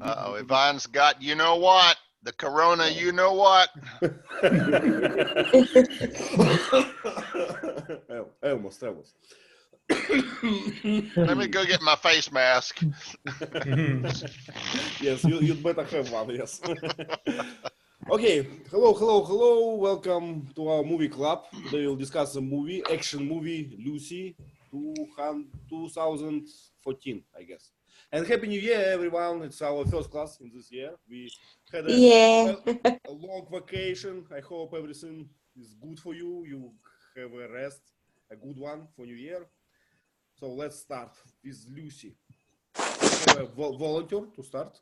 Uh-oh, Ivan's got you know what? The corona, you know what? Almost. Let me go get my face mask. Yes, you'd better have one, yes. Okay, hello. Welcome to our movie club. Today we'll discuss a movie, action movie, Lucy, 2014, I guess. And Happy New Year, everyone. It's our first class in this year. We had a long vacation. I hope everything is good for you. You have a rest, a good one for New Year. So let's start with Lucy. Have a volunteer to start.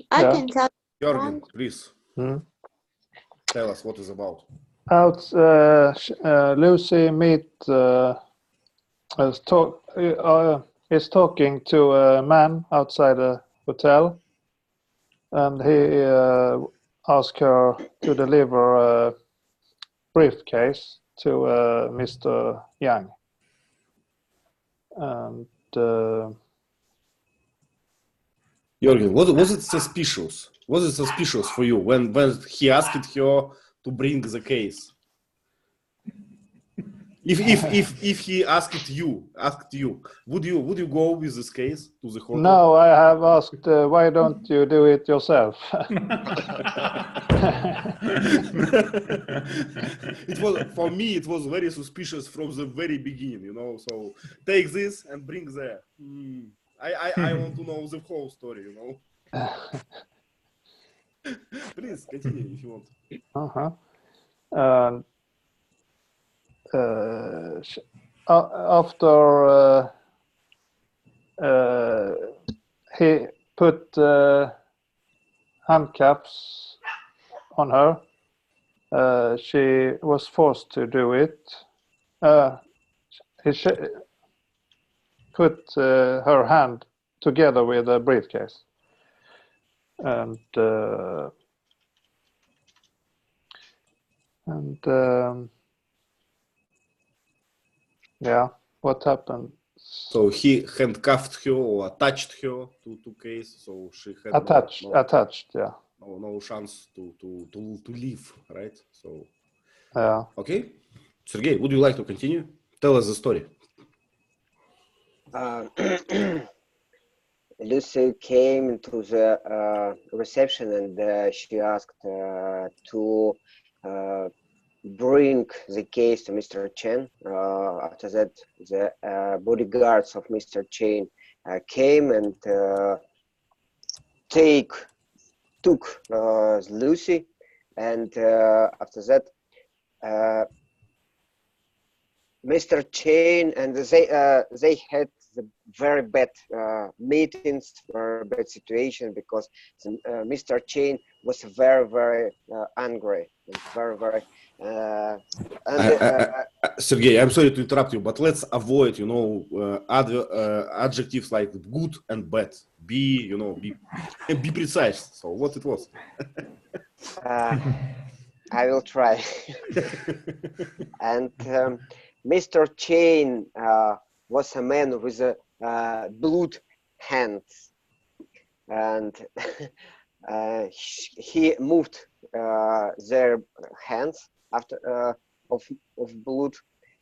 I can tell. Jürgen, please tell us what it's about. Lucy is talking to a man outside a hotel, and he asks her to deliver a briefcase to Mr. Yang. And Jürgen, was it suspicious? Was it suspicious for you when he asked her to bring the case? If he asked you, would you go with this case to the hotel? No, I have asked, why don't you do it yourself? It was, for me, it was very suspicious from the very beginning, you know. So take this and bring there. I want to know the whole story, you know. Please continue if you want. After he put handcuffs on her, she was forced to do it. He put her hand together with a briefcase, and yeah, what happened? So he handcuffed her or attached her to case, so she had attached, yeah. No chance to leave, right? So yeah. Okay, Sergey, would you like to continue? Tell us the story. Lucy came to the reception and she asked to bring the case to Mr. Chen. After that, the bodyguards of Mr. Chen came and took Lucy, and after that, Mr. Chen and they had the very bad meetings, very bad situation, because Mr. Chen was very angry and very. Sergey, I'm sorry to interrupt you, but let's avoid, you know, adjectives like good and bad. Be precise. So what it was? I will try. And Mr. Chen was a man with blood hands, and he moved their hands after of blood,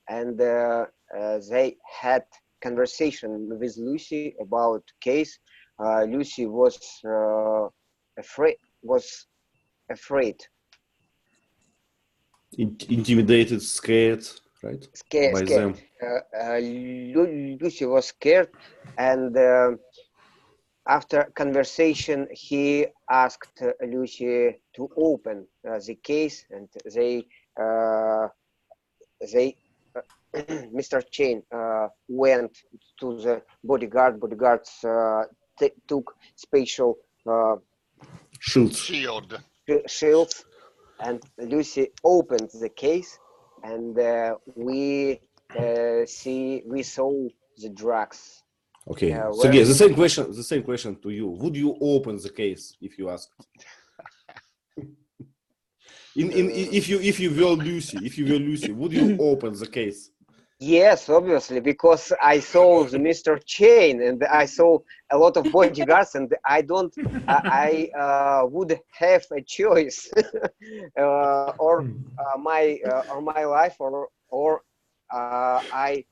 and they had conversation with Lucy about case. Lucy was afraid. Intimidated, scared, right? Scared. Them. Lucy was scared, and after conversation, he asked Lucy to open the case, and they Mr. Chen went to the bodyguard. Bodyguards took special shields, and Lucy opened the case, and we saw the drugs. Okay, Sergey, the same question to you. Would you open the case if you asked? If you were Lucy, would you open the case? Yes, obviously, because I saw the Mr. Chain and I saw a lot of bodyguards, and I would have a choice, or my life, or I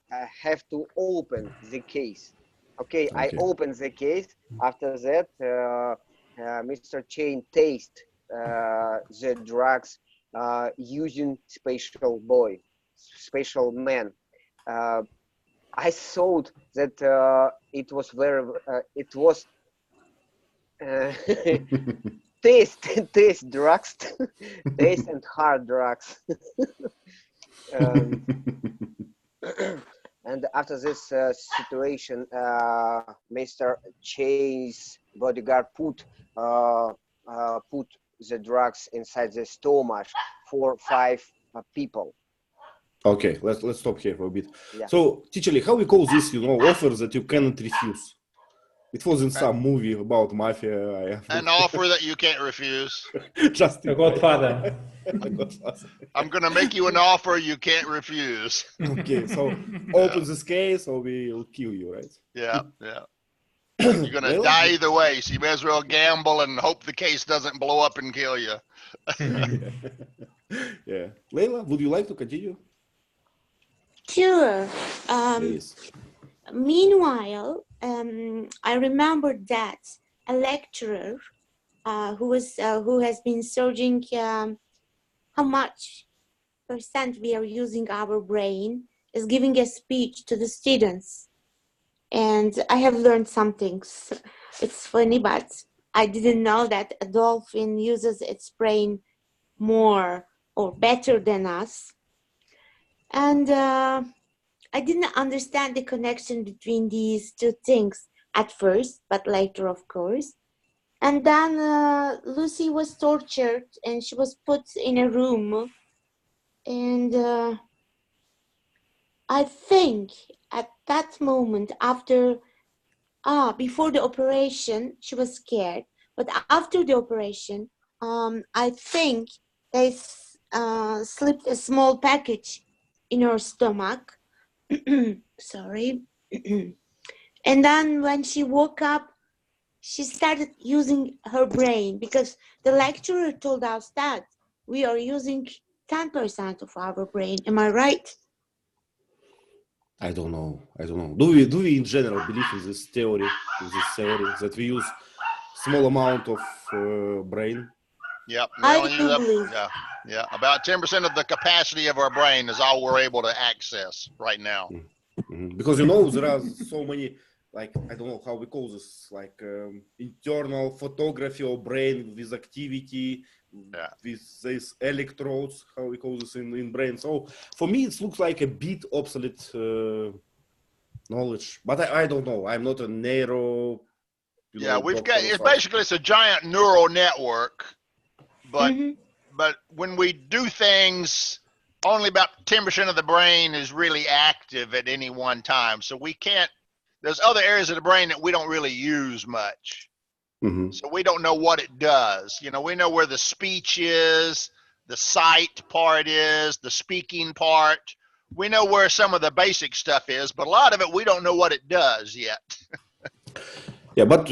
have to open the case. Okay, I Okay. opened the case. After that, Mr. Chain taste the drugs using special man. uh, I thought that it was uh, taste drugs, taste and hard drugs. um, and after this situation, Mr. Chain's bodyguard put the drugs inside the stomach for 5 people. Okay, let's stop here for a bit. Yeah. So, teacher, how we call this, offer that you cannot refuse? It was in some movie about mafia. An offer that you can't refuse. Just The Godfather. I'm going to make you an offer you can't refuse. Okay, so open this case or we'll kill you, right? Yeah, yeah. You're going to die either way, so you may as well gamble and hope the case doesn't blow up and kill you. Yeah. Leila, would you like to continue? Sure. Please. Meanwhile, I remembered that a lecturer who has been searching how much percent we are using our brain is giving a speech to the students, and I have learned some things. It's funny, but I didn't know that a dolphin uses its brain more or better than us, and I didn't understand the connection between these two things at first, but later, of course. And then Lucy was tortured and she was put in a room. And I think at that moment, before the operation, she was scared. But after the operation, I think they slipped a small package in her stomach. Sorry. And then when she woke up, she started using her brain because the lecturer told us that we are using 10% of our brain. Am I right? I don't know. Do we in general believe in this theory, that we use small amount of brain? Yep. I do believe. Yeah. About 10% of the capacity of our brain is all we're able to access right now. Mm-hmm. Because there are so many, like, I don't know how we call this, like internal photography of brain with activity, with these electrodes, how we call this in brain. So for me, it looks like a bit obsolete knowledge, but I don't know. I'm not a neuro. It's a giant neural network, but but when we do things, only about 10% of the brain is really active at any one time. So we can't. There's other areas of the brain that we don't really use much. Mm-hmm. So we don't know what it does. We know where the speech is, the sight part is, the speaking part. We know where some of the basic stuff is, but a lot of it we don't know what it does yet. Yeah, but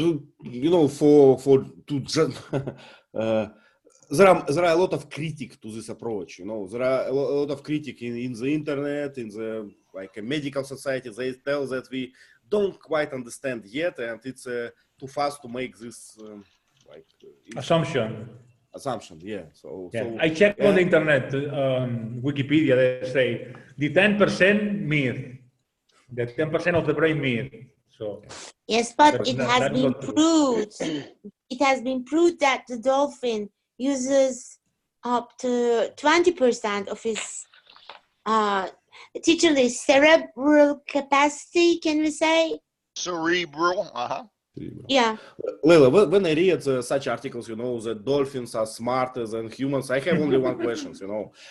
there are a lot of critique to this approach. There are a lot of critique in the internet, in the a medical society. They tell that we don't quite understand yet, and it's too fast to make this assumption. Yeah. So I checked on the internet, Wikipedia. They say the 10% myth, the 10% of the brain myth. So yes, but it has been proved. It has been proved that the dolphin uses up to 20% of his teacherly cerebral capacity. Can we say cerebral? Yeah. Leila, when I read such articles, that dolphins are smarter than humans, I have only one question,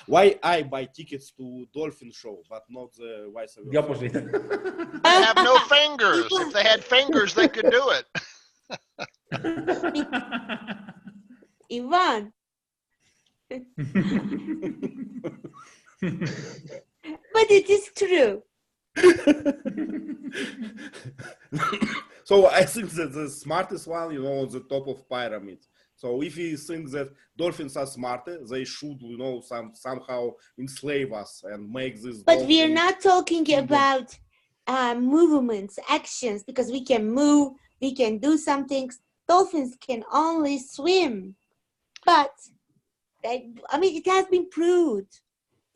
why I buy tickets to dolphin show, but not the vice versa? The opposite. They have no fingers. If they had fingers, they could do it. Ivan. But it is true. So I think that the smartest one, on the top of pyramid. So if you think that dolphins are smarter, they should, somehow enslave us and make this. But we are not talking about movements, actions, because we can move, we can do some things. Dolphins can only swim, but it has been proved.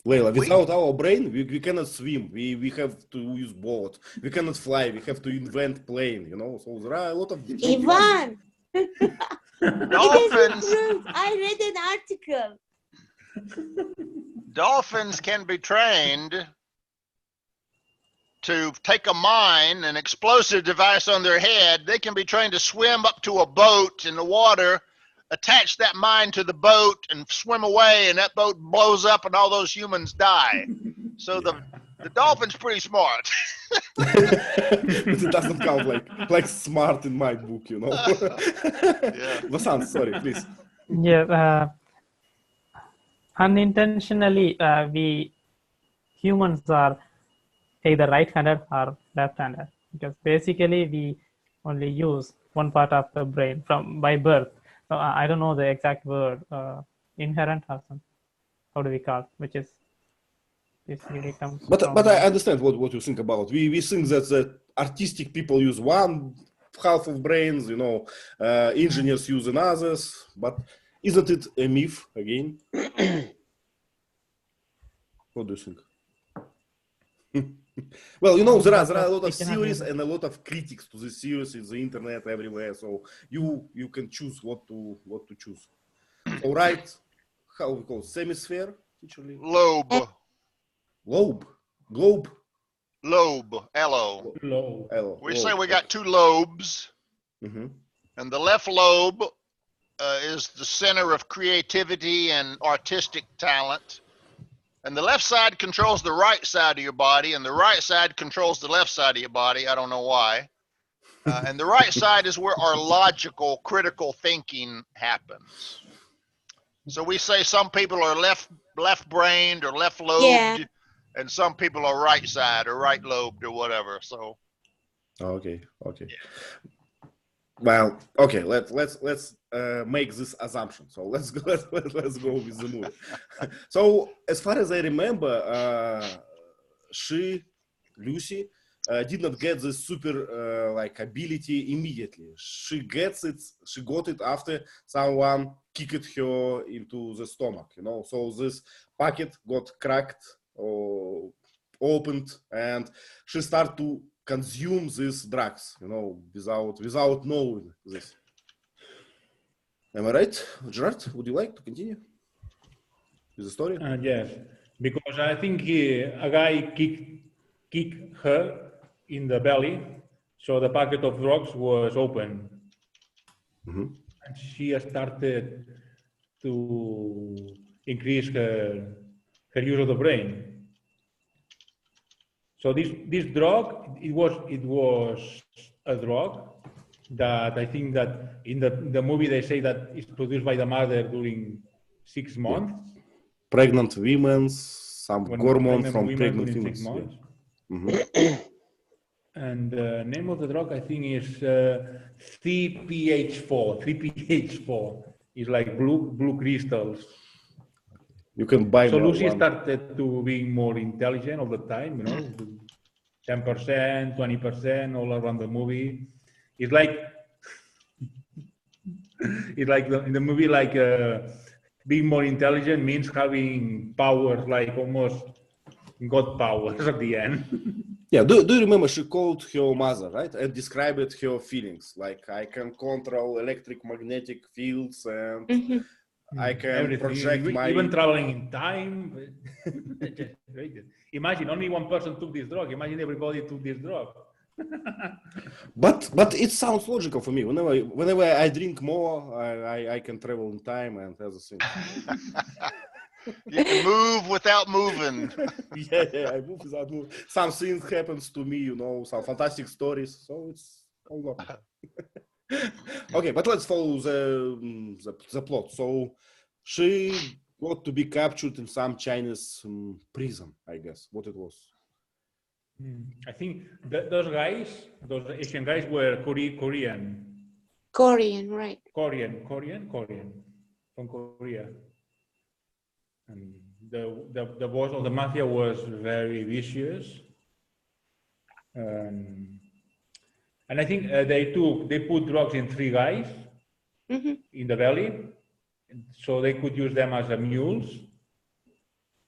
Leila, without our brain, we cannot swim. We have to use boat. We cannot fly. We have to invent plane. So there are a lot of. Ivan, Dolphins, I read an article. dolphins can be trained to take a mine, an explosive device on their head. They can be trained to swim up to a boat in the water, attach that mine to the boat and swim away, and that boat blows up and all those humans die. So the dolphin's pretty smart. But it doesn't count like smart in my book, Yeah. Vasant, sorry, please. Yeah, unintentionally, we humans are either right-handed or left-handed, because basically we only use one part of the brain by birth. So I don't know the exact word, inherent or something. How do we call it? Which is basically comes. But I understand what you think about. We think that the artistic people use one half of brains, engineers use others. But isn't it a myth again? What do you think? Well, there are a lot of theories and a lot of critics to this theories in the internet everywhere. So you can choose what to choose. All right, how we call it? Hemisphere, literally. Lobe. Lobe. Globe. Lobe. L-O. L. We say we got two lobes. Mm-hmm. And the left lobe is the center of creativity and artistic talent. And the left side controls the right side of your body, and the right side controls the left side of your body. I don't know why. And the right side is where our logical, critical thinking happens. So we say some people are left-brained or left-lobed, and some people are right side or right-lobed or whatever. So. Okay. Yeah. Well, okay. Let's make this assumption. So let's go with the movie. So as far as I remember, Lucy, did not get this super ability immediately. She got it after someone kicked her into the stomach. So this packet got cracked or opened, and she started to consume these drugs, without knowing this. Am I right, Gerard? Would you like to continue with the story? Yes, because I think a guy kicked her in the belly, so the packet of drugs was open, and she started to increase her use of the brain. So this drug, it was a drug that I think that in the movie they say that it's produced by the mother during 6 months. Yeah. Pregnant women, some hormone from pregnant women. 6 months. Yeah. Mm-hmm. And the name of the drug I think is 3PH4. 3PH4 is like blue crystals. You can buy. So Lucy started to being more intelligent all the time, 10%, 20% all around the movie. It's like in the movie, being more intelligent means having powers, like almost God powers at the end. Yeah, do you remember she called her mother, right? And described her feelings, like I can control electromagnetic fields and I can project even traveling in time. Imagine only one person took this drug. Imagine everybody took this drug. But it sounds logical for me. Whenever I drink more, I can travel in time and other things. You can move without moving. Yeah, I move without moving. Some things happens to me, some fantastic stories. So it's all normal. Okay, but let's follow the plot. So she got to be captured in some Chinese prison, I guess. What it was? I think those guys, those Asian guys, were Korean. Korean, right? Korean from Korea. And the boss of the mafia was very vicious. And I think they put drugs in 3 guys in the valley, so they could use them as mules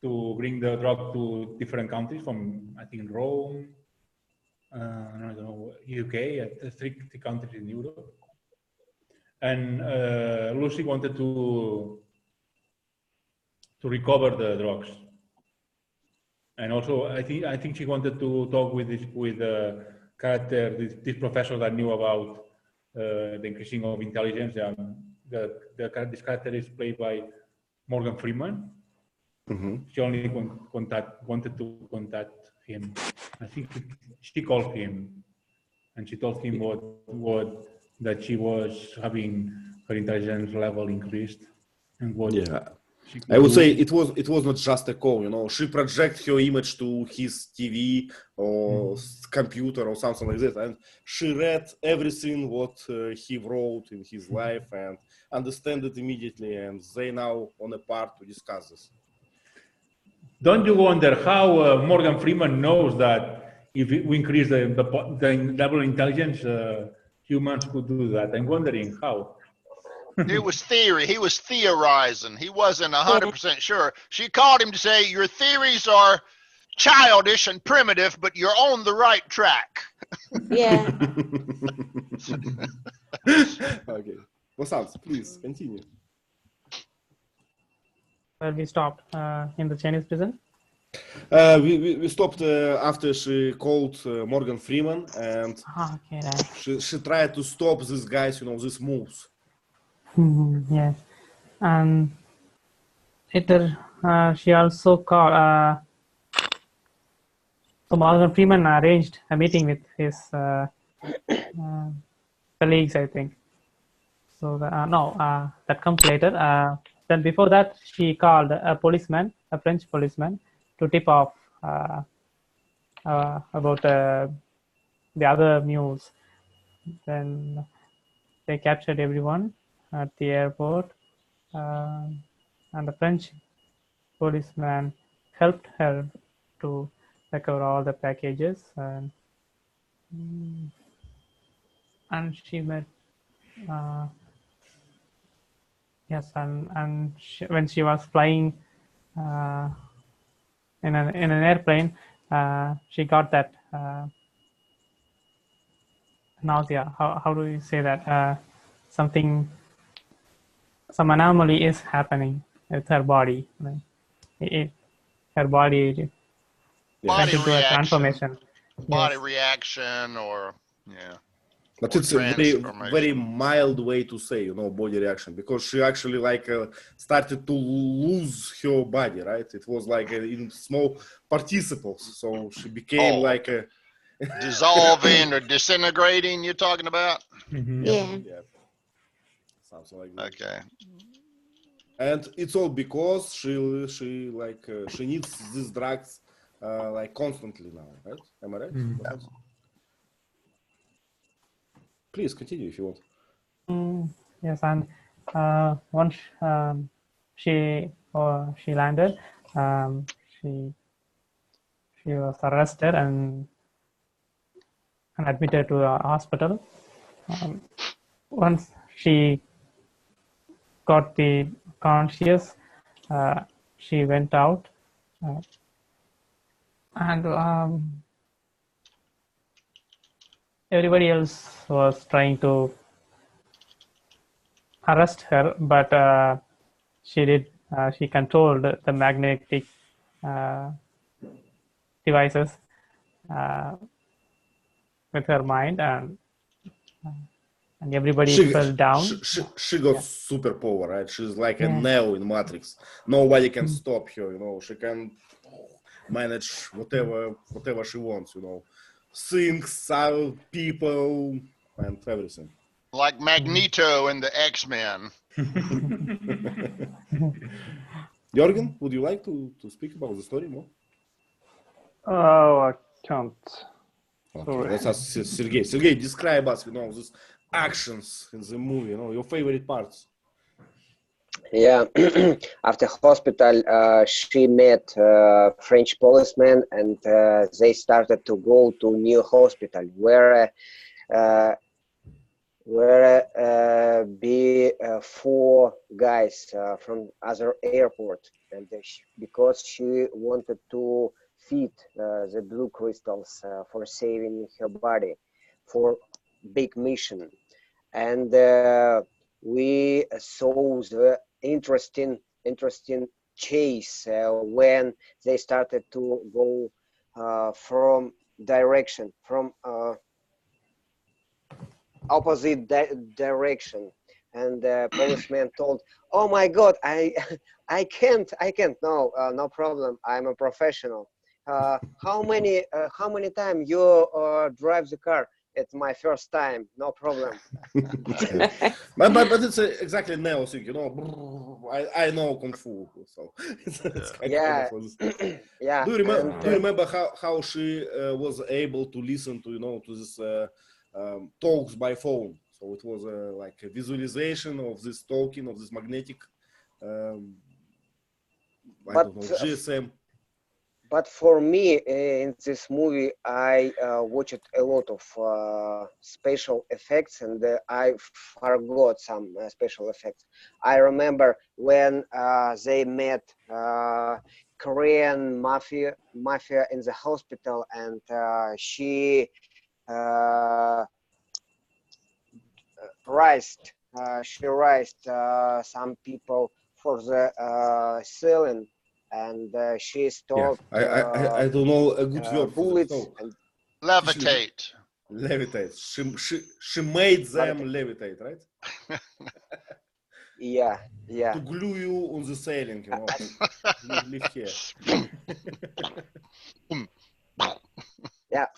to bring the drug to different countries from, I think, Rome, I don't know, UK, 3 countries in Europe. And Lucy wanted to recover the drugs, and also I think she wanted to talk with the character, this professor that knew about the increasing of intelligence. This character is played by Morgan Freeman. She only wanted to contact him. I think she called him, and she told him that she was having her intelligence level increased, and what. Yeah. I would say it was not just a call, you know. She projected her image to his TV or computer or something like that, and she read everything what he wrote in his life and understand it immediately. And they now on a part to discuss this. Don't you wonder how Morgan Freeman knows that if we increase the level of intelligence, humans could do that? I'm wondering how. It was theory. He was theorizing. He wasn't 100% sure. She called him to say, your theories are childish and primitive, but you're on the right track. Yeah. Okay. Vasant, please continue. Well, we stopped in the Chinese prison. We stopped after she called Morgan Freeman, and she tried to stop these guys, you know, these moves. Yes, and later she also called. So Morgan Freeman arranged a meeting with his colleagues, I think. So that comes later. Then before that, she called a policeman, a French policeman, to tip off about the other mules. Then they captured everyone at the airport, and the French policeman helped her to recover all the packages, and she met when she was flying in an airplane, she got that nausea. How do you say that? Some anomaly is happening with her body. Her body went into a transformation. Body reaction, or But it's a very mild way to say, you know, body reaction, because she actually started to lose her body, right? It was in small participles, so she became dissolving or disintegrating. You're talking about? Yeah. Something like that. Okay. And it's all because she needs these drugs constantly now, right? Am I right? Please continue if you want. Yes, and once she landed, she was arrested and admitted to a hospital. Once she got the conscious, she went out, and everybody else was trying to arrest her, but she controlled the magnetic devices with her mind, and everybody fell down. She got superpower, right? She's like a Neo in Matrix. Nobody can stop her, you know. She can manage whatever she wants, you know. Things, people, and everything. Like Magneto in the X-Men. Jürgen, would you like to speak about the story more? Oh, Can't. Okay, Sorry. let's ask Sergey. Sergey, describe us, these actions in the movie, your favorite parts. Yeah, after hospital, she met French policeman, and they started to go to new hospital where be 4 guys from other airport, and because she wanted to feed the blue crystals for saving her body for big mission. And we saw the interesting chase when they started to go from opposite direction, and the policeman told, "Oh my God, I can't. No problem. I'm a professional. How many times you drive the car? It's my first time. No problem." but it's exactly Neo thing, I know Kung Fu, so it's kind of Yeah. Do you remember how she was able to listen to to this talks by phone? So it was like a visualization of this talking, of this magnetic I don't know, GSM. But for me, in this movie, I watched a lot of special effects, and I forgot some special effects. I remember when they met Korean mafia in the hospital, and she raised some people for the ceiling, and she stopped I don't know a good word for bullets this. and Levitate. Levitate. She made them levitate, right? yeah. To glue you on the ceiling, live here. Yeah,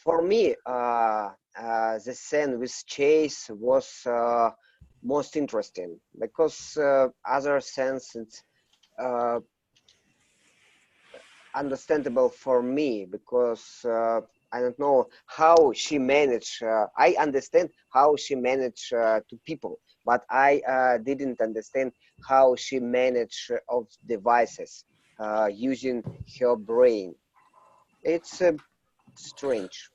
for me, the scene with Chase was most interesting, because other sense it's understandable for me, because I don't know how she managed. I understand how she managed to people, but I didn't understand how she managed of devices using her brain. It's strange.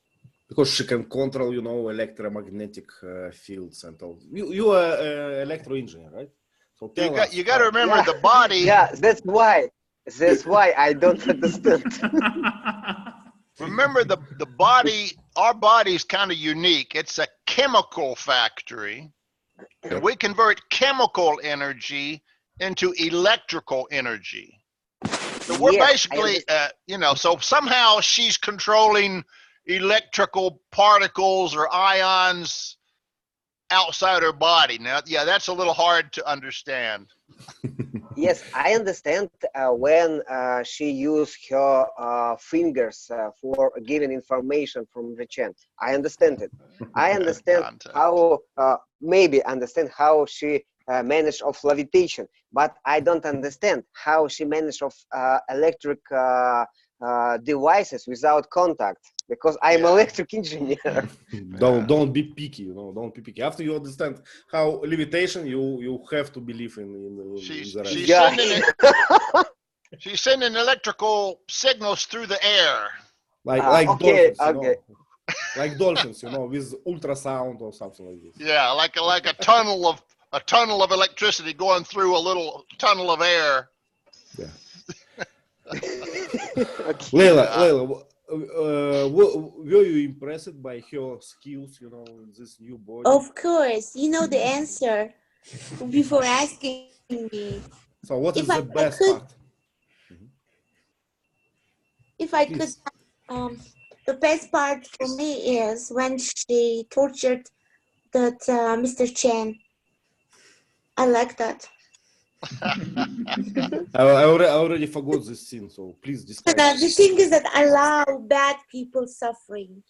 Because she can control, electromagnetic fields and all. You are an electro engineer, right? So tell us. You got to remember the body. Yeah, that's why I don't understand. Remember the body. Our body's kind of unique. It's a chemical factory, and we convert chemical energy into electrical energy. So we're basically, so somehow she's controlling electrical particles or ions outside her body. Now, yeah, that's a little hard to understand. Yes, I understand when she used her fingers for giving information from the Chen. I understand it. I understand how, maybe understand how she managed of levitation, but I don't understand how she managed of electric devices without contact, because I'm electric engineer. Don't be picky, don't be picky. After you understand how levitation, you have to believe in the rest. She's sending electrical signals through the air. Like dolphins, like dolphins, with ultrasound or something like this. Yeah, like a tunnel of electricity going through a little tunnel of air. Yeah. Leila, were you impressed by her skills, in this new body? Of course, you know the answer before asking me. So what is the best part? If I could, the best part for me is when she tortured that Mr. Chen. I like that. I already forgot this scene, so please describe. The thing is that I love bad people suffering,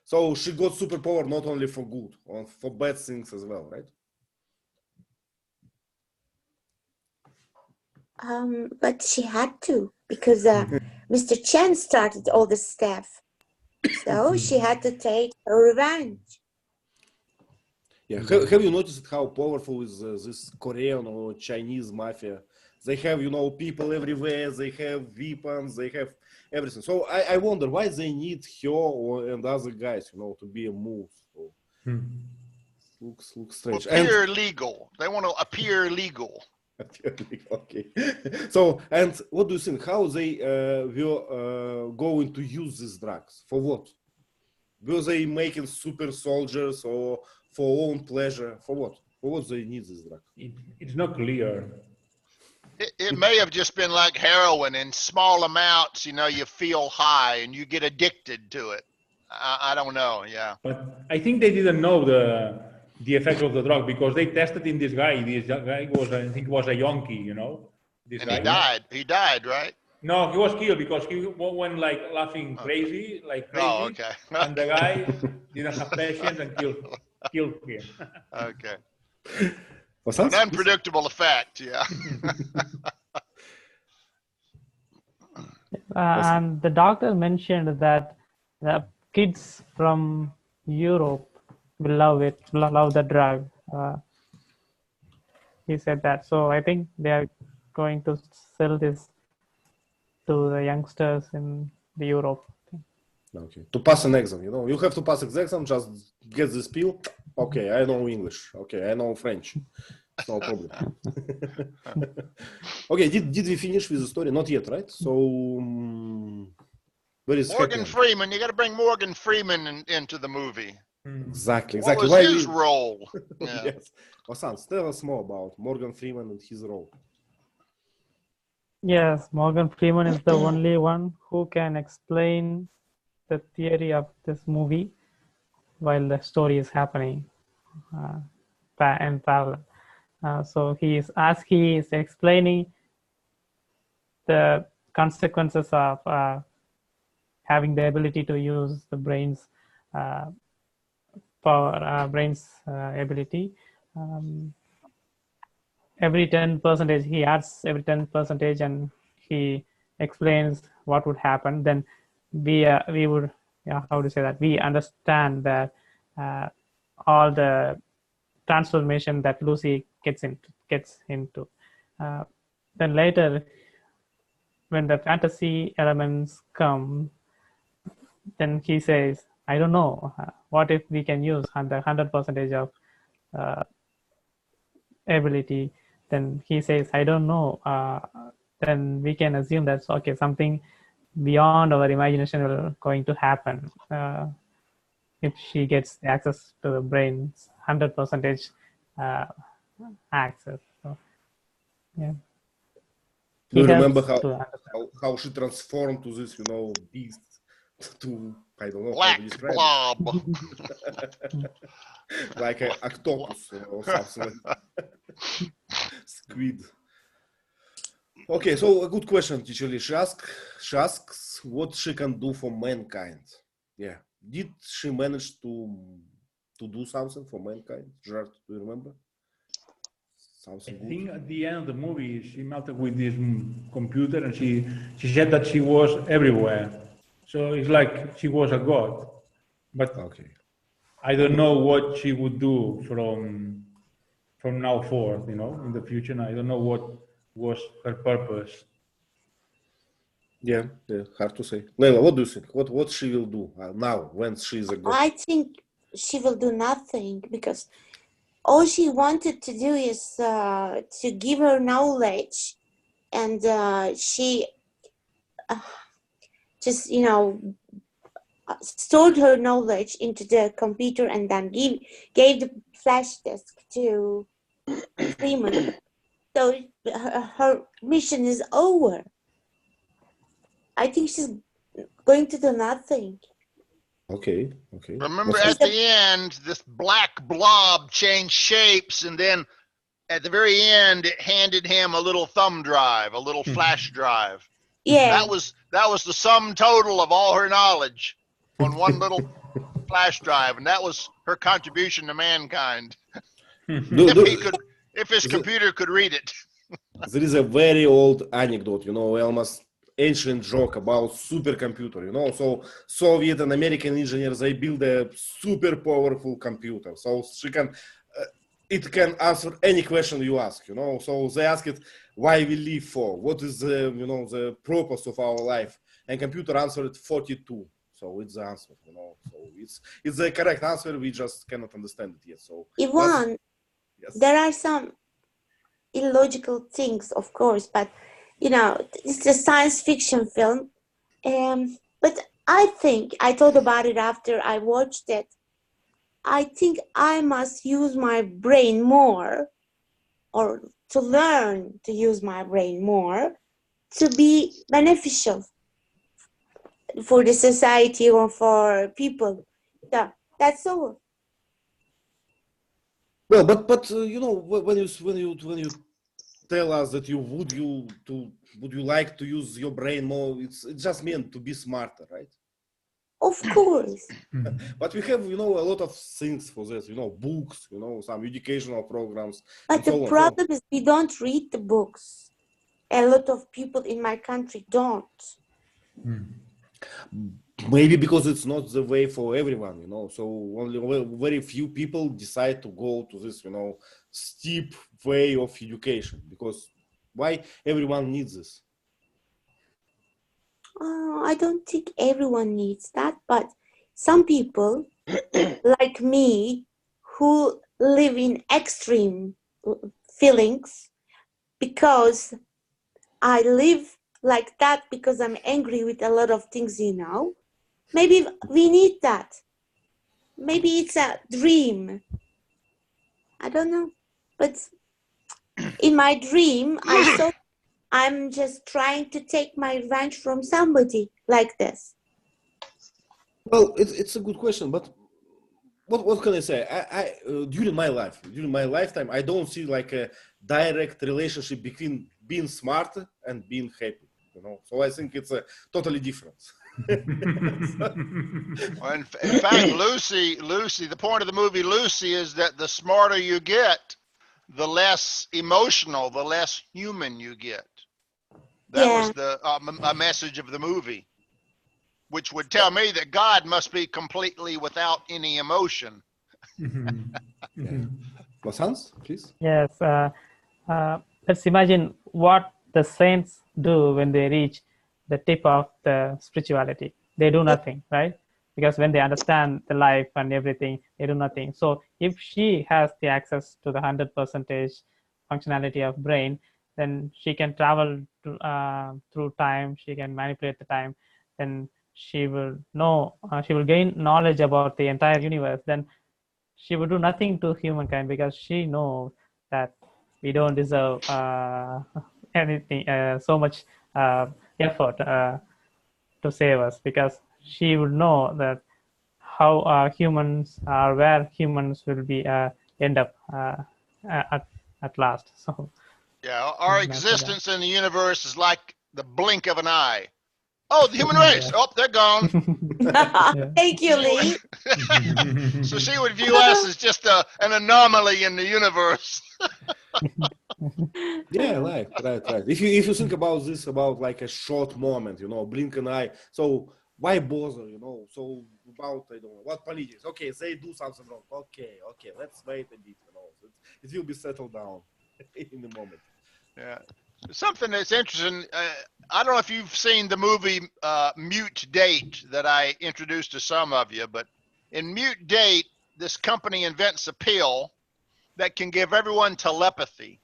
So she got superpower not only for good, for bad things as well, right? But she had to because Mr. Chen started all this stuff. So she had to take her revenge. Yeah, have you noticed how powerful is this Korean or Chinese mafia? They have, people everywhere. They have weapons. They have everything. So I wonder why they need her and other guys, to be a move. So, looks strange. Appear legal. They want to appear legal. Okay. So, and what do you think? How they were going to use these drugs? For what? Were they making super soldiers or for own pleasure? For what? For what they need this drug? It's not clear. It may have just been like heroin in small amounts. You feel high and you get addicted to it. I don't know. Yeah. But I think they didn't know the effect of the drug because they tested in this guy. This guy was, I think, was a yonkie. This And guy. he died. He died, right? No, he was killed because he went like laughing crazy, like crazy. Oh, okay. And the guy didn't have patience and killed him. Okay. What's An that? unpredictable effect. Yeah. And the doctor mentioned that the kids from Europe will love the drug. He said that. So I think they are going to sell this to the youngsters in the Europe. Okay. To pass an exam, you have to pass the exam. Just get this pill. Okay, I know English. Okay, I know French. It's no problem. Okay, did we finish with the story? Not yet, right? So, where is Morgan happy? Freeman. You got to bring Morgan Freeman into the movie. Exactly. What was Why his role? Yeah. Yes. Osan, tell us more about Morgan Freeman and his role. Yes, Morgan Freeman is the only one who can explain the theory of this movie while the story is happening in parallel. So as he is explaining the consequences of having the ability to use the brain's ability. Every 10%, he adds every 10%, and he explains what would happen. Then we would, how to say that? We understand that all the transformation that Lucy gets into. Then later, when the fantasy elements come, then he says, I don't know, what if we can use 100% of ability? Then he says, I don't know. Then we can assume that's okay, something beyond our imagination will going to happen if she gets access to the brain's 100% access. So, yeah. Do you He remember helps to understand. how she transformed to this, beast, to, I don't know, how Black to describe blob. it. Like an octopus or something like that. Squid. Okay, so a good question, teacher Lee. She asks what she can do for mankind. Yeah. Did she manage to do something for mankind? Gerard, do you remember? Something I good? think at the end of the movie, she melted with this computer and she said that she was everywhere. So it's like she was a god. But Okay. I don't know what she would do from now forth, in the future. And I don't know what was her purpose. Yeah, hard to say. Leila, what do you think? What she will do now when she is a god? I think she will do nothing because all she wanted to do is to give her knowledge, and she just stored her knowledge into the computer and then gave the flash disk to Freeman. So her mission is over. I think she's going to do nothing. Okay. Remember at the end, this black blob changed shapes, and then at the very end, it handed him a little thumb drive, a little flash drive. Yeah. That was the sum total of all her knowledge on one little flash drive, and that was her contribution to mankind. If his computer could read it. There is a very old anecdote, almost ancient joke about supercomputer, So Soviet and American engineers, they build a super powerful computer. So it can answer any question you ask, So they ask it, why we live for? What is the, the purpose of our life? And computer answered 42. So it's the answer, So it's the correct answer. We just cannot understand it yet. So Ivan, yes. There are some illogical things, of course, but it's a science fiction film. But I thought about it after I watched it. I think I must use my brain more, or to learn to use my brain more, to be beneficial for the society or for people. Yeah, that's all. Well, but when you tell us that would you like to use your brain more, it's just meant to be smarter, right? Of course. But we have a lot of things for this, books, some educational programs. But the problem is we don't read the books. A lot of people in my country don't. Maybe because it's not the way for everyone, So only very few people decide to go to this, steep way of education. Because why everyone needs this? I don't think everyone needs that, but some people like me who live in extreme feelings because I live like that because I'm angry with a lot of things, Maybe we need that. Maybe it's a dream. I don't know. But in my dream, I saw I'm just trying to take my revenge from somebody like this. Well, it's a good question, but what can I say? I during my lifetime, I don't see like a direct relationship between being smart and being happy. So I think it's a totally different. Well, in fact, Lucy, the point of the movie Lucy is that the smarter you get, the less emotional, the less human you get. That was the a message of the movie, which would tell me that God must be completely without any emotion. Hans, please. Yes. Let's imagine what the saints do when they reach the tip of the spirituality. They do nothing, right? Because when they understand the life and everything, they do nothing. So if she has the access to the 100% functionality of brain, then she can travel through time. She can manipulate the time. Then she will know. She will gain knowledge about the entire universe. Then she would do nothing to humankind because she knows that we don't deserve anything, so much effort to save us, because she would know that how humans are, where humans will be end up at last. So yeah, our existence in the universe is like the blink of an eye. Oh, the human race. Oh, they're gone. Thank you, Lee. So she would view us as just an anomaly in the universe. Yeah, right. If you think about this, about like a short moment, blink an eye. So why bother, So about, I don't know, what politics? Okay, they do something wrong. Okay, let's wait a bit, It will be settled down in the moment. Yeah. Something that's interesting, I don't know if you've seen the movie Mute Date that I introduced to some of you, but in Mute Date, this company invents a pill that can give everyone telepathy.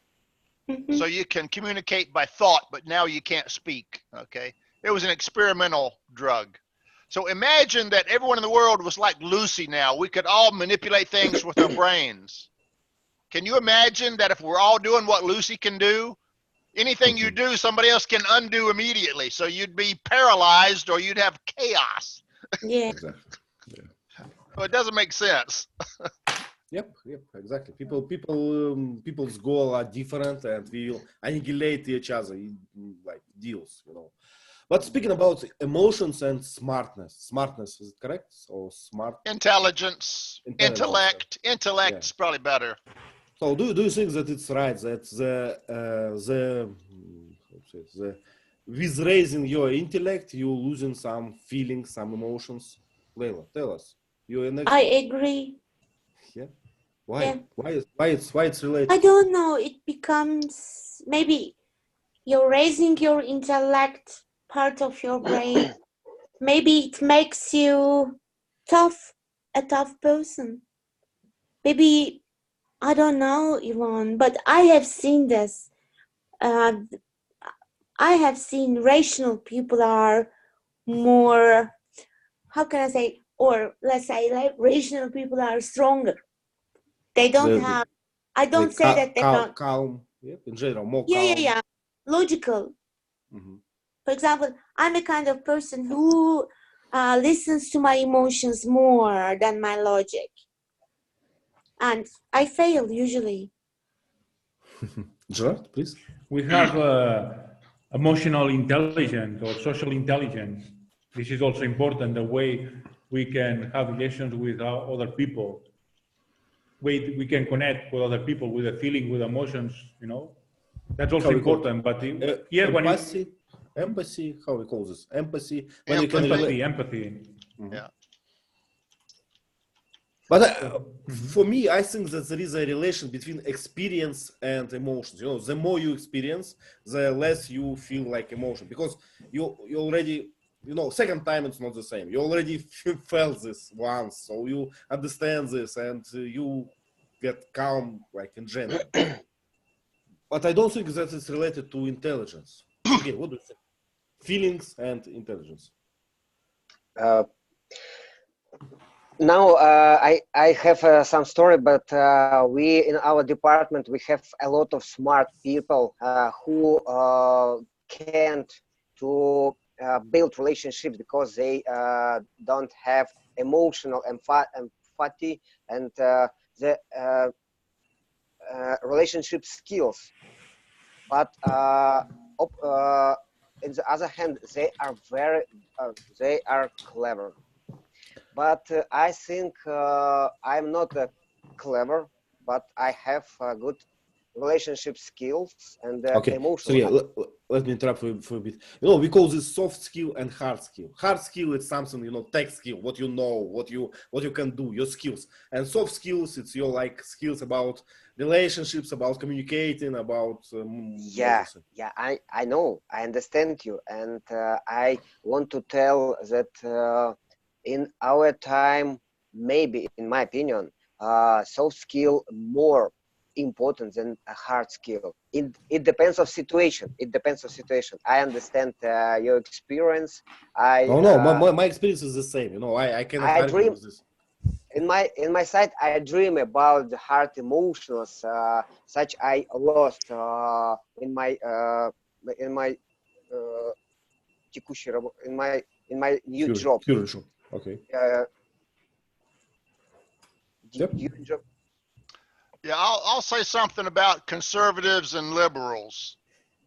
So you can communicate by thought, but now you can't speak, okay? It was an experimental drug. So imagine that everyone in the world was like Lucy now. We could all manipulate things with our brains. Can you imagine that if we're all doing what Lucy can do, anything you do, somebody else can undo immediately. So you'd be paralyzed or you'd have chaos. Yeah. Exactly. Yeah. Well, it doesn't make sense. Yep, exactly. People's goals are different, and we'll annihilate each other in like deals, But speaking about emotions and smartness is it correct? Or smart? Intellect is probably better. So do you think that it's right that with raising your intellect, you're losing some feelings, some emotions? Leila, tell us. You're an expert. I agree. Yeah. Why? Yeah. Why it's related? I don't know. It becomes maybe you're raising your intellect part of your brain. Maybe it makes you a tough person. Maybe, I don't know, Ivan, but I have seen this. I have seen rational people are more, how can I say, or let's say like rational people are stronger. They don't have, I don't say that they're not. Calm, yeah, in general, more calm. Yeah. Logical. Mm-hmm. For example, I'm a kind of person who listens to my emotions more than my logic. And I fail usually. Gerard, please. We have emotional intelligence or social intelligence. This is also important, the way we can have relations with other people. We can connect with other people with a feeling, with emotions, you know. That's also important. But yeah, empathy, how we call this? Empathy. When empathy. Mm-hmm. Yeah. But for me, I think that there is a relation between experience and emotions. You know, the more you experience, the less you feel like emotion, because you already, you know, second time it's not the same. You already felt this once, so you understand this and you get calm, like in general. But I don't think that it's related to intelligence. Okay, what do you think? Feelings and intelligence. Now I have some story, but we in our department we have a lot of smart people who can't to build relationships because they don't have emotional empathy and the relationship skills. But in the other hand, they are clever. But I think I'm not clever, but I have good relationship skills and emotional. So yeah, let me interrupt for a bit. You know, we call this soft skill and hard skill. Hard skill is something, you know, tech skill, what you know, what you can do, your skills. And soft skills, it's your like skills about relationships, about communicating, about I know, I understand you, and I want to tell that in our time, maybe in my opinion, soft skill more important than a hard skill. It depends of situation. I understand your experience. My experience is the same. You know, I cannot argue with this. In my side, I dream about the hard emotions, such I lost in my new job. Okay. Job. Yeah, I'll say something about conservatives and liberals.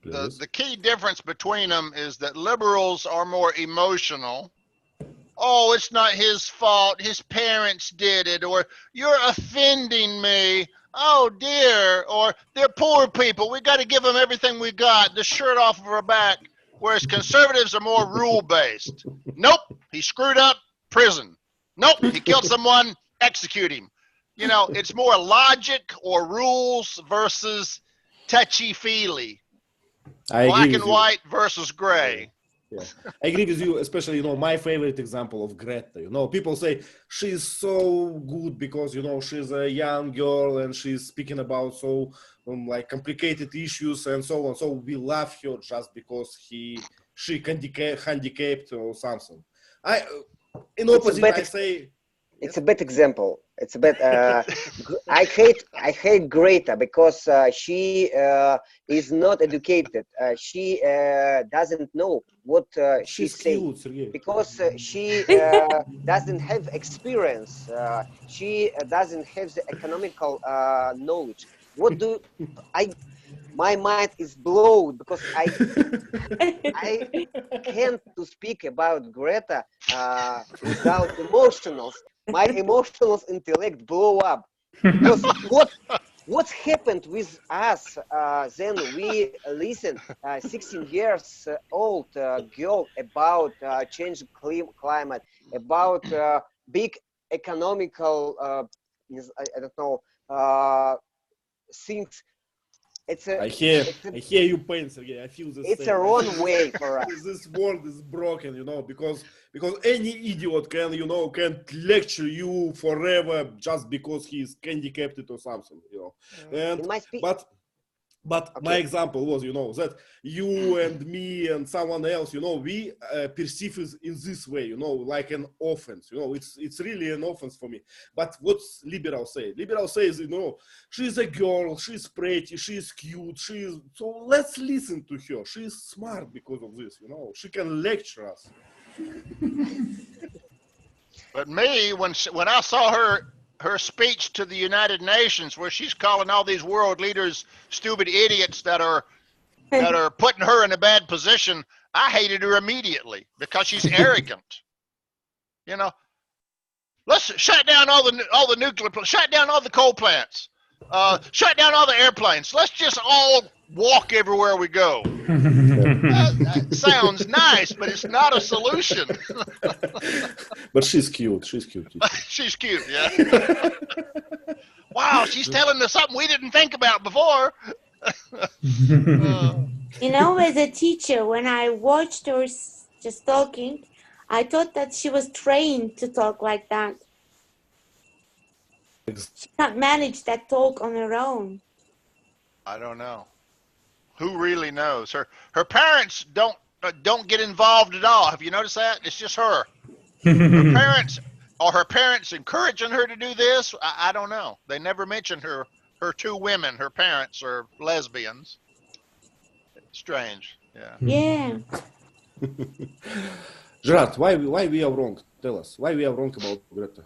The key difference between them is that liberals are more emotional. Oh, it's not his fault. His parents did it, or you're offending me. Oh dear, or they're poor people. We got to give them everything we got, the shirt off of our back. Whereas conservatives are more rule-based. Nope, he screwed up, prison. Nope, he killed someone, execute him. You know, it's more logic or rules versus touchy-feely. Black and white versus gray. Yeah, I agree with you, especially, you know, my favorite example of Greta. You know, people say she's so good because, you know, she's a young girl and she's speaking about so like complicated issues and so on. So we love her just because she handicapped or something. I say it's a bad example. It's a bad. I hate Greta because she is not educated. She doesn't know what she's saying because she doesn't have experience. She doesn't have the economical knowledge. What do I? My mind is blown because I can't to speak about Greta without emotionals. My emotional intellect blow up because What happened with us? Then we listened, 16 years old girl about change climate, about big economical, I don't know, things. I hear you pain, Sergey. I feel the same. It's a wrong way for us. This world is broken, you know, because any idiot can, you know, can lecture you forever just because he's handicapped or something, you know. And but Okay. my example was, you know, that you and me and someone else, you know, we perceive it in this way, you know, like an offense, you know, it's really an offense for me. But what's liberal say? Liberal says, you know, she's a girl, she's pretty, she's cute, so let's listen to her. She's smart because of this, you know, she can lecture us. But me, when I saw her speech to the United Nations, where she's calling all these world leaders stupid idiots that are putting her in a bad position, I hated her immediately because she's arrogant. You know, let's shut down all the nuclear plants, shut down all the coal plants, shut down all the airplanes. Let's just all walk everywhere we go. That sounds nice, but it's not a solution. But she's cute. She's cute. She's cute, yeah. Wow, she's telling us something we didn't think about before. You know, as a teacher, when I watched her just talking, I thought that she was trained to talk like that. She can't manage that talk on her own. I don't know. Who really knows? Her parents don't get involved at all. Have you noticed that? It's just her. Her parents encouraging her to do this? I don't know. They never mention her two women. Her parents are lesbians. Strange. Yeah. Yeah. Gerard, why we are wrong? Tell us why we are wrong about Greta.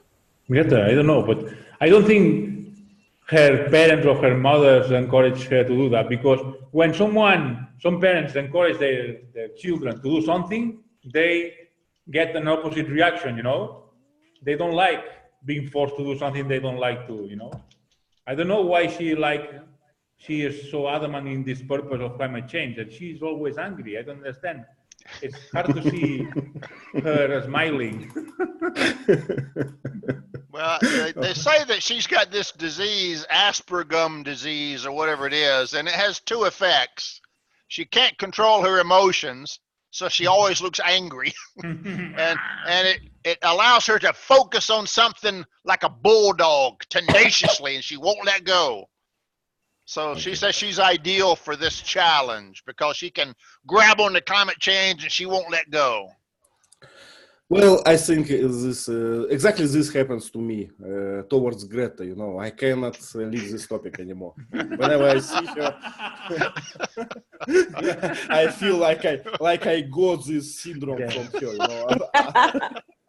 Greta, I don't know, but I don't think her parents or her mothers encourage her to do that, because when some parents encourage their children to do something, they get an opposite reaction, you know? They don't like being forced to do something they don't like to, you know? I don't know why she is so adamant in this purpose of climate change, that she's always angry. I don't understand. It's hard to see her smiling. Well, they say that she's got this disease, Aspergum disease or whatever it is, and it has two effects. She can't control her emotions, so she always looks angry. and it allows her to focus on something like a bulldog tenaciously, and she won't let go. So she says she's ideal for this challenge because she can grab on to climate change and she won't let go. Well, I think exactly this happens to me towards Greta. You know, I cannot leave this topic anymore. Whenever I see her, I feel like I got this syndrome from her. You know?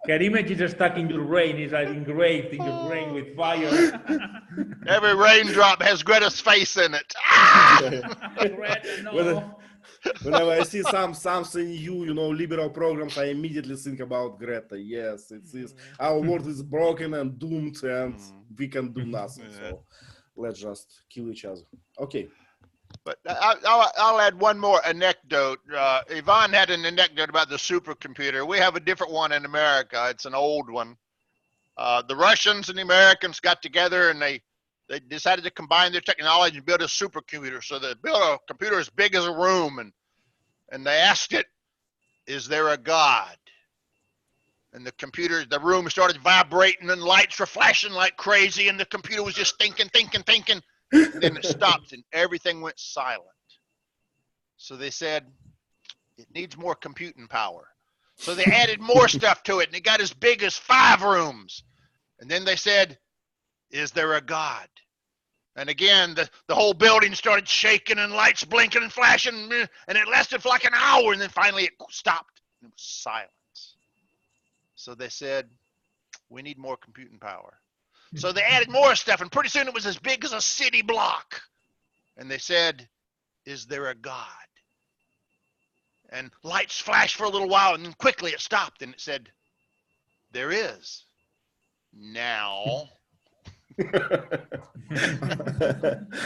Her image is stuck in your brain. It's like engraved in your brain with fire. Every raindrop has Greta's face in it. Greta, no. Whenever I see something new, you know, liberal programs, I immediately think about Greta. Yes, it's this. Our world is broken and doomed, and we can do nothing. So let's just kill each other. Okay. But I'll add one more anecdote. Ivan had an anecdote about the supercomputer. We have a different one in America. It's an old one. The Russians and the Americans got together and they decided to combine their technology and build a supercomputer. So they built a computer as big as a room, and they asked it, "Is there a God?" And the room started vibrating and lights were flashing like crazy, and the computer was just thinking. And then it stopped and everything went silent. So they said, it needs more computing power. So they added more stuff to it, and it got as big as 5 rooms. And then they said, is there a God? And again, the whole building started shaking and lights blinking and flashing, and it lasted for like an hour, and then finally it stopped. And it was silence. So they said, we need more computing power. So they added more stuff, and pretty soon it was as big as a city block. And they said, is there a God? And lights flashed for a little while, and then quickly it stopped, and it said, there is. Now,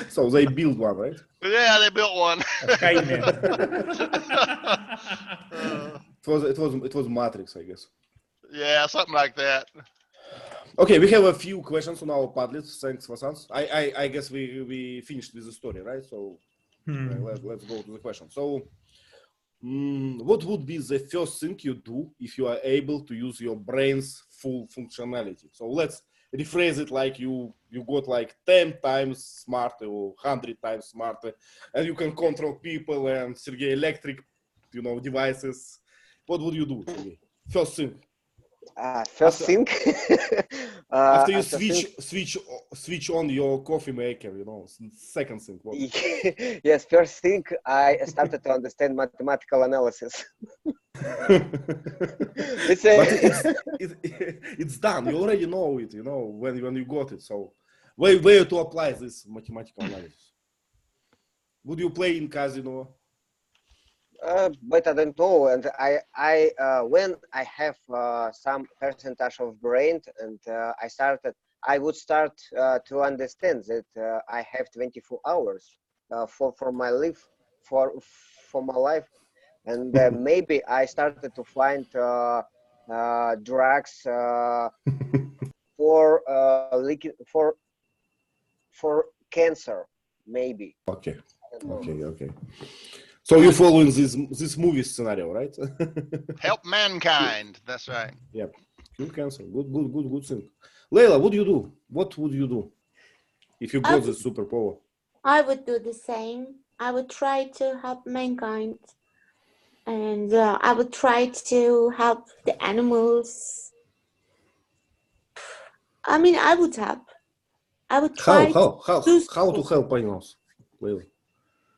So they built one, right? Yeah, they built one. It was Matrix, I guess. Yeah, something like that. Okay, we have a few questions on our Padlets. Thanks, Vasans. I guess we finished with the story, right? So let's go to the question. So, what would be the first thing you do if you are able to use your brain's full functionality? So let's rephrase it like you got like 10 times smarter or 100 times smarter, and you can control people and Sergey electric, devices. What would you do, Sergey? First thing. First thing. After you switch on your coffee maker, second thing. What? Yes, first thing, I started to understand mathematical analysis. It's done. You already know it, when you got it. So where to apply this mathematical analysis? Would you play in casino? But I don't know. And I when I have some percentage of brain, and I would start to understand that I have 24 hours for my life, for my life, and maybe I started to find drugs for for cancer, maybe. Okay. So you're following this movie scenario, right? Help mankind. That's right. Yep. Cure cancer. Good thing. Leila, what do you do? What would you do if you got this superpower? I would do the same. I would try to help mankind, and I would try to help the animals. I mean, I would help. I would try How to help animals, Leila?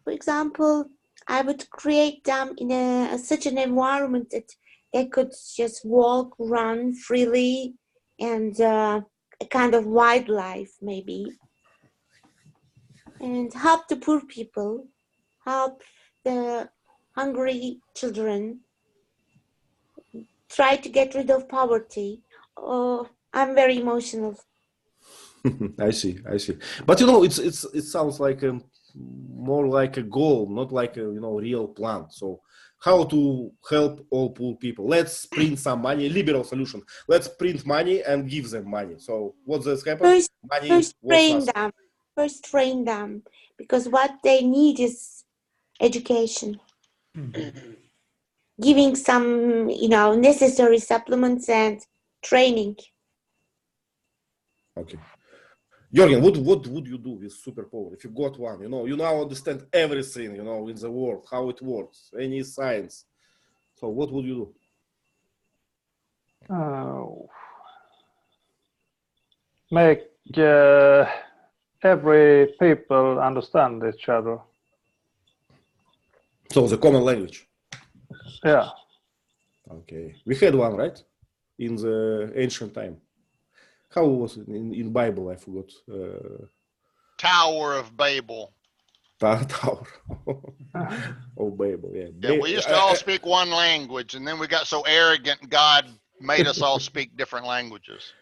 For example, I would create them in such an environment that they could just walk, run freely, and a kind of wildlife maybe. And help the poor people, help the hungry children, try to get rid of poverty. Oh, I'm very emotional. I see. But it sounds like more like a goal, not like a real plan. So how to help all poor people? Let's print some money. Liberal solution. Let's print money and give them money. So what's this happen? First train them, because what they need is education. Giving some necessary supplements and training. Okay. Jürgen, what would you do with superpower if you got one? You now understand everything, in the world, how it works, any science. So what would you do? Make every people understand each other. So the common language. Yeah. Okay. We had one, right? In the ancient time. How was it in Bible? I forgot. Tower of Babel. Tower of Babel, yeah. Yeah, we used to all speak one language, and then we got so arrogant, God made us all speak different languages.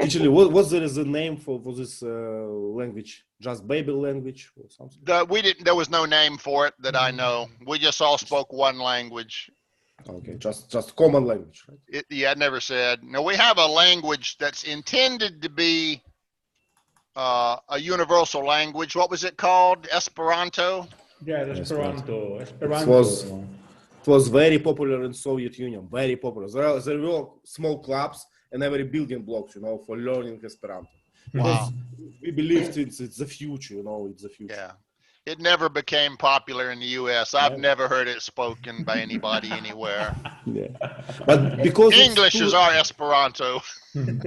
Actually, what's the name for this language? Just Babel language or something? There was no name for it that I know. We just all spoke one language. Okay, just common language, right? I never said. No, we have a language that's intended to be a universal language. What was it called? Esperanto? Yeah, Esperanto. It was very popular in Soviet Union, very popular. There were small clubs and every building blocks, for learning Esperanto. Because we believed it's the future, it's the future. Yeah. It never became popular in the U.S. I've never heard it spoken by anybody anywhere. Yeah, but because English is our Esperanto. In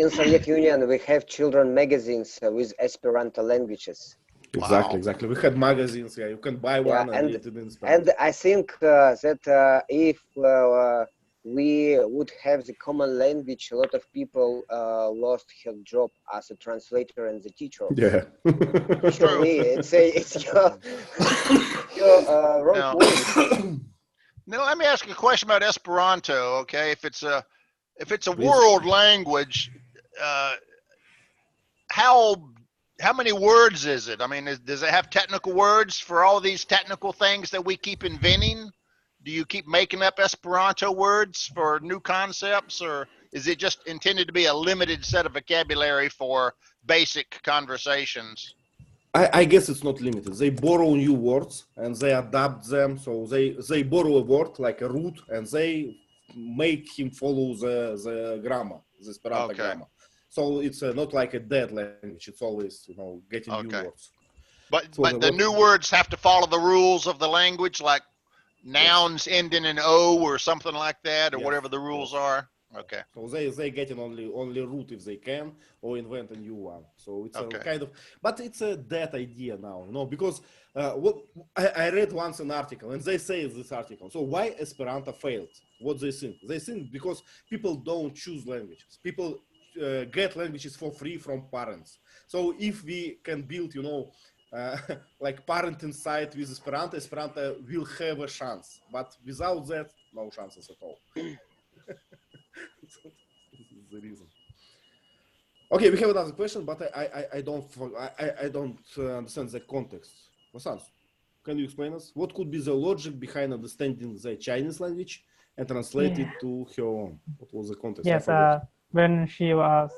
Soviet Union, we have children magazines with Esperanto languages. Exactly. We had magazines. Yeah, you can buy one and read it in Spanish. And I think that if we would have the common language, a lot of people lost their job as a translator and the teacher. Yeah. For me, it's your wrong point. Now, let me ask you a question about Esperanto. Okay, if it's a world language, how many words is it? I mean, does it have technical words for all these technical things that we keep inventing? Do you keep making up Esperanto words for new concepts, or is it just intended to be a limited set of vocabulary for basic conversations? I guess it's not limited. They borrow new words and they adapt them. So they borrow a word like a root and they make him follow the grammar, the Esperanto grammar. So it's not like a dead language. It's always, getting new words. But the new words have to follow the rules of the language, like nouns ending in O or something like that, or whatever the rules are. Okay. So they getting only root if they can, or invent a new one. So it's a kind of, but it's a dead idea now, because what I read once an article and they say this article. So why Esperanto failed? What they think? They think because people don't choose languages. People get languages for free from parents. So if we can build, like parenting site with Esperanto, Esperanto will have a chance. But without that, no chances at all. This is the reason. Okay, we have another question, but I don't understand the context. Vasant, can you explain us what could be the logic behind understanding the Chinese language and translate it to her own? What was the context? Yes, when she was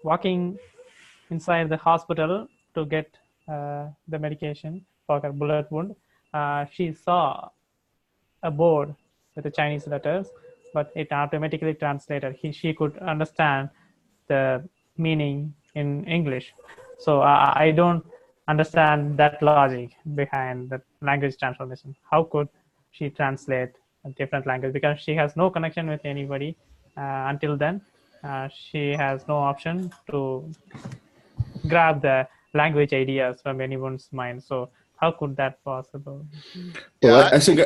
walking inside the hospital to get the medication for her bullet wound, she saw a board with the Chinese letters, but it automatically translated. She could understand the meaning in English. So I don't understand that logic behind the language transformation. How could she translate a different language? Because she has no connection with anybody until then. She has no option to grab the language ideas from anyone's mind. So how could that possible? Yeah, I think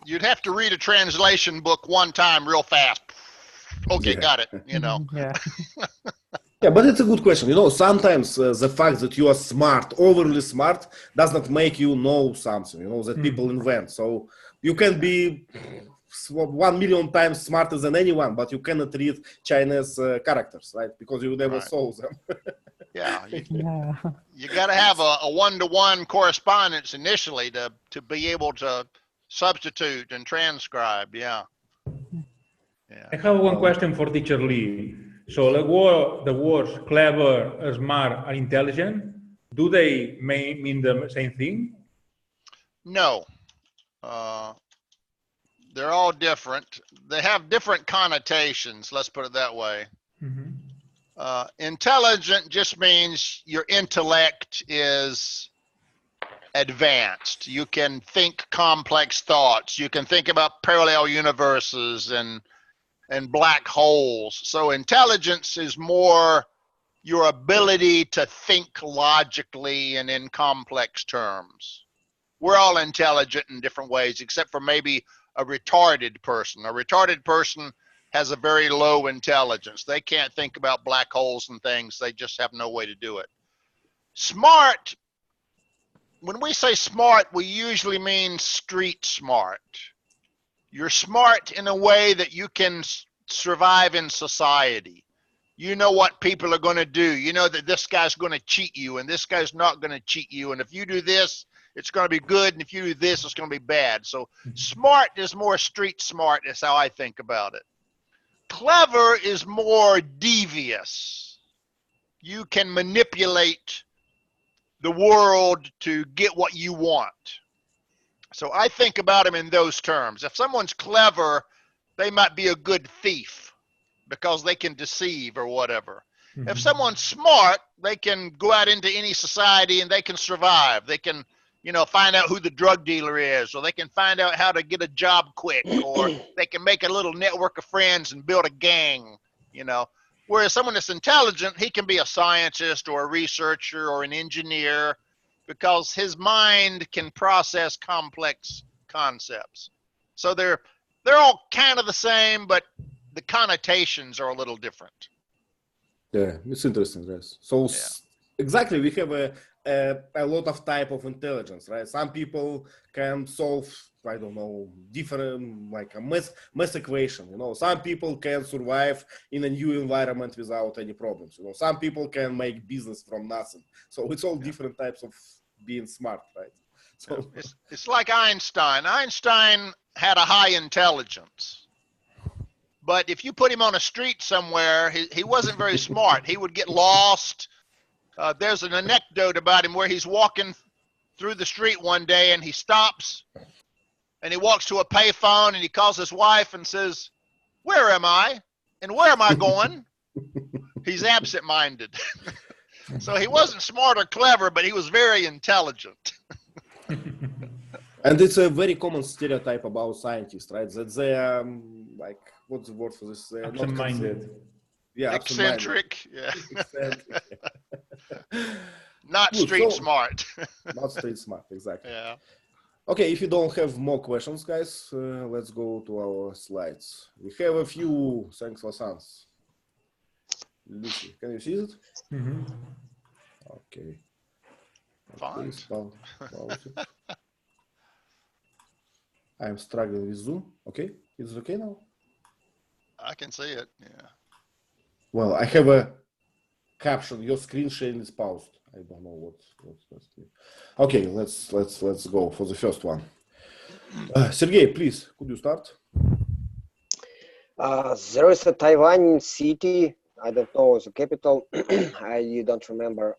you'd have to read a translation book one time real fast. Okay, got it. Yeah. Yeah, but it's a good question. Sometimes the fact that you are smart, overly smart, does not make you know something, that people invent. So you can be 1 million times smarter than anyone, but you cannot read Chinese characters, right? Because you never saw them. Yeah, you got to have a one-to-one correspondence initially to be able to substitute and transcribe. Yeah. I have one question for Teacher Lee. So the words clever, smart, and intelligent, do they mean the same thing? No. They're all different. They have different connotations, let's put it that way. Intelligent just means your intellect is advanced. You can think complex thoughts. You can think about parallel universes and black holes. So intelligence is more your ability to think logically and in complex terms. We're all intelligent in different ways, except for maybe a retarded person. A retarded person has a very low intelligence. They can't think about black holes and things. They just have no way to do it. Smart, when we say smart, we usually mean street smart. You're smart in a way that you can survive in society. You know what people are going to do. You know that this guy's going to cheat you and this guy's not going to cheat you. And if you do this, it's going to be good. And if you do this, it's going to be bad. So smart is more street smart is how I think about it. Clever is more devious. You can manipulate the world to get what you want. So I think about them in those terms. If someone's clever, they might be a good thief because they can deceive or whatever. If someone's smart, they can go out into any society and they can survive. They can, find out who the drug dealer is, or they can find out how to get a job quick, or they can make a little network of friends and build a gang, Whereas someone that's intelligent, he can be a scientist or a researcher or an engineer because his mind can process complex concepts. So they're all kind of the same, but the connotations are a little different. Yeah, it's interesting, yes. So exactly, we have a lot of type of intelligence, right? Some people can solve I don't know, different, like a mass equation. You know, some people can survive in a new environment without any problems. You know, some people can make business from nothing. So it's all different types of being smart, right? So it's like Einstein. Einstein had a high intelligence, but if you put him on a street somewhere, he wasn't very smart. He would get lost. There's an anecdote about him where he's walking through the street one day and he stops and he walks to a payphone and he calls his wife and says, "Where am I? And where am I going?" He's absent-minded. So he wasn't smart or clever, but he was very intelligent. and it's a very common stereotype about scientists, right? That they are like, what's the word for this? Absent-minded. Yeah, eccentric. Yeah. Eccentric. Not Good, street so- smart. Not street smart, exactly. Yeah. Okay, if you don't have more questions, guys, let's go to our slides. We have a few thanks for sans. Lucy, can you see it? Mhm. Okay. Fine. Please pause it. I'm struggling with Zoom. Okay, it's okay now? I can see it. Yeah. Well, I have a caption. Your screen sharing is paused. I don't know what's that. Okay, let's go for the first one. Sergey, please, could you start? There is a Taiwan city. I don't know the capital. I don't remember.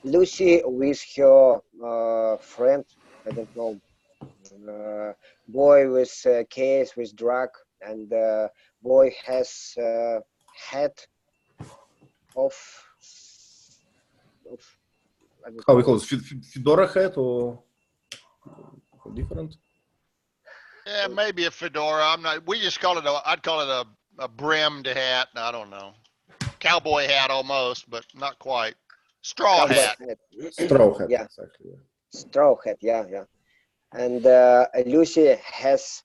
Lucy with her friend. I don't know. Boy with a case with drug, and boy has hat of I don't How we know. call it? Fedora hat or different? Yeah, maybe a fedora. I'm not. We just call it I'd call it a brimmed hat. I don't know. Cowboy hat almost, but not quite. Straw Cowboy hat. Straw hat. Yeah. Exactly. Yeah. Straw hat, yeah. And Lucy has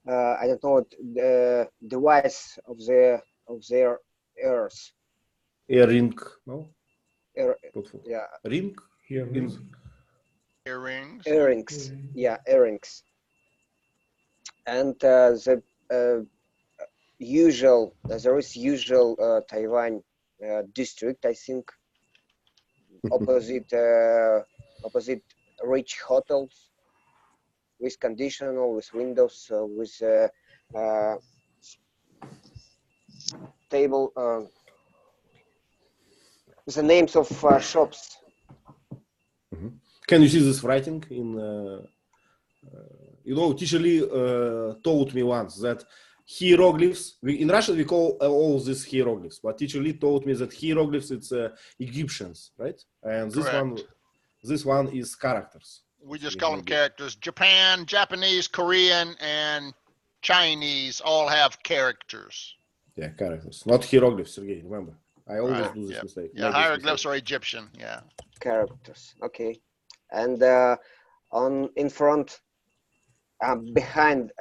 I don't know the device of their ears. Earring, no? Ear, What for? yeah, Ring? Here. Earrings. earrings. Yeah, earrings. And the usual there is usual Taiwan district, I think, opposite rich hotels with conditional, with windows, with table, with the names of shops. Can you see this writing in? You know, teacher Lee told me once that hieroglyphs. In Russian we call all these hieroglyphs, but teacher Lee told me that hieroglyphs it's Egyptians, right? And Correct. this one is characters. We just call them characters. Japan, Japanese, Korean, and Chinese all have characters. Yeah, characters, not hieroglyphs. Sergey, remember, I always Right, do this yep. mistake. Yeah, hieroglyphs are Egyptian. Yeah. Characters, okay. And in front, behind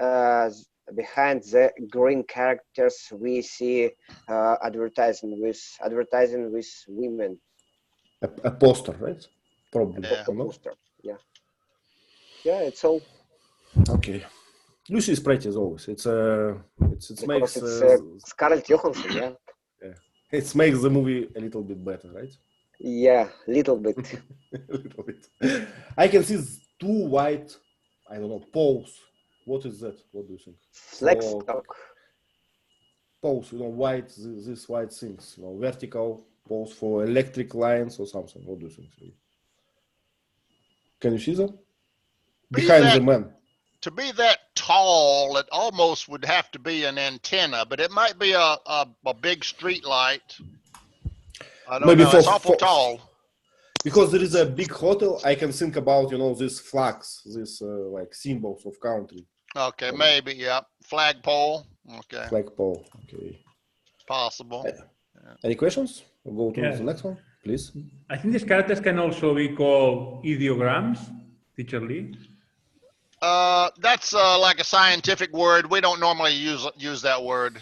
the green characters, we see advertising with women. A poster, right? Probably. Yeah. No? Poster. Yeah, it's all. Okay. Lucy is pretty as always. It makes It's Scarlett Johansson, yeah. it makes the movie a little bit better, right? Yeah, little bit. A little bit. I can see two white, I don't know, poles. What is that? What do you think? Flex For stock. poles, you know, white, these white things, you know, vertical poles for electric lines or something. What do you think? Can you see them? Behind the man. To be that tall, it almost would have to be an antenna, but it might be a big street light. I don't Maybe know. It's awful tall. Because there is a big hotel, I can think about, you know, these flags, these like symbols of country. Okay, maybe, yeah. Flagpole. Okay. Flagpole. Okay. Possible. Any questions? We'll go to the next one, please. I think these characters can also be called ideograms, teacher Lee. That's like a scientific word. We don't normally use that word.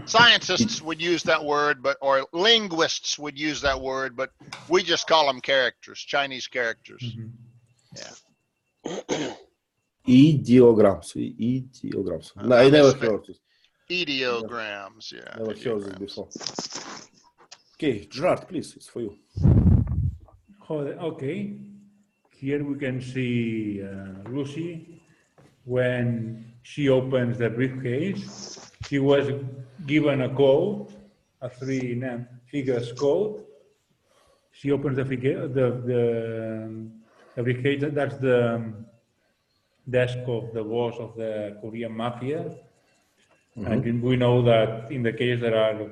Scientists would use that word, or linguists would use that word, but we just call them characters, Chinese characters. Mm-hmm. Yeah. Ideograms. Ideograms. No, I never heard it. Ideograms, yeah. Never heard this before. Okay, Gerard, please, it's for you. Okay. Here we can see Lucy when she opens the briefcase. She was given a code, a 3-figure code. She opens the briefcase. That's the desk of the boss of the Korean mafia. And we know that in the case there are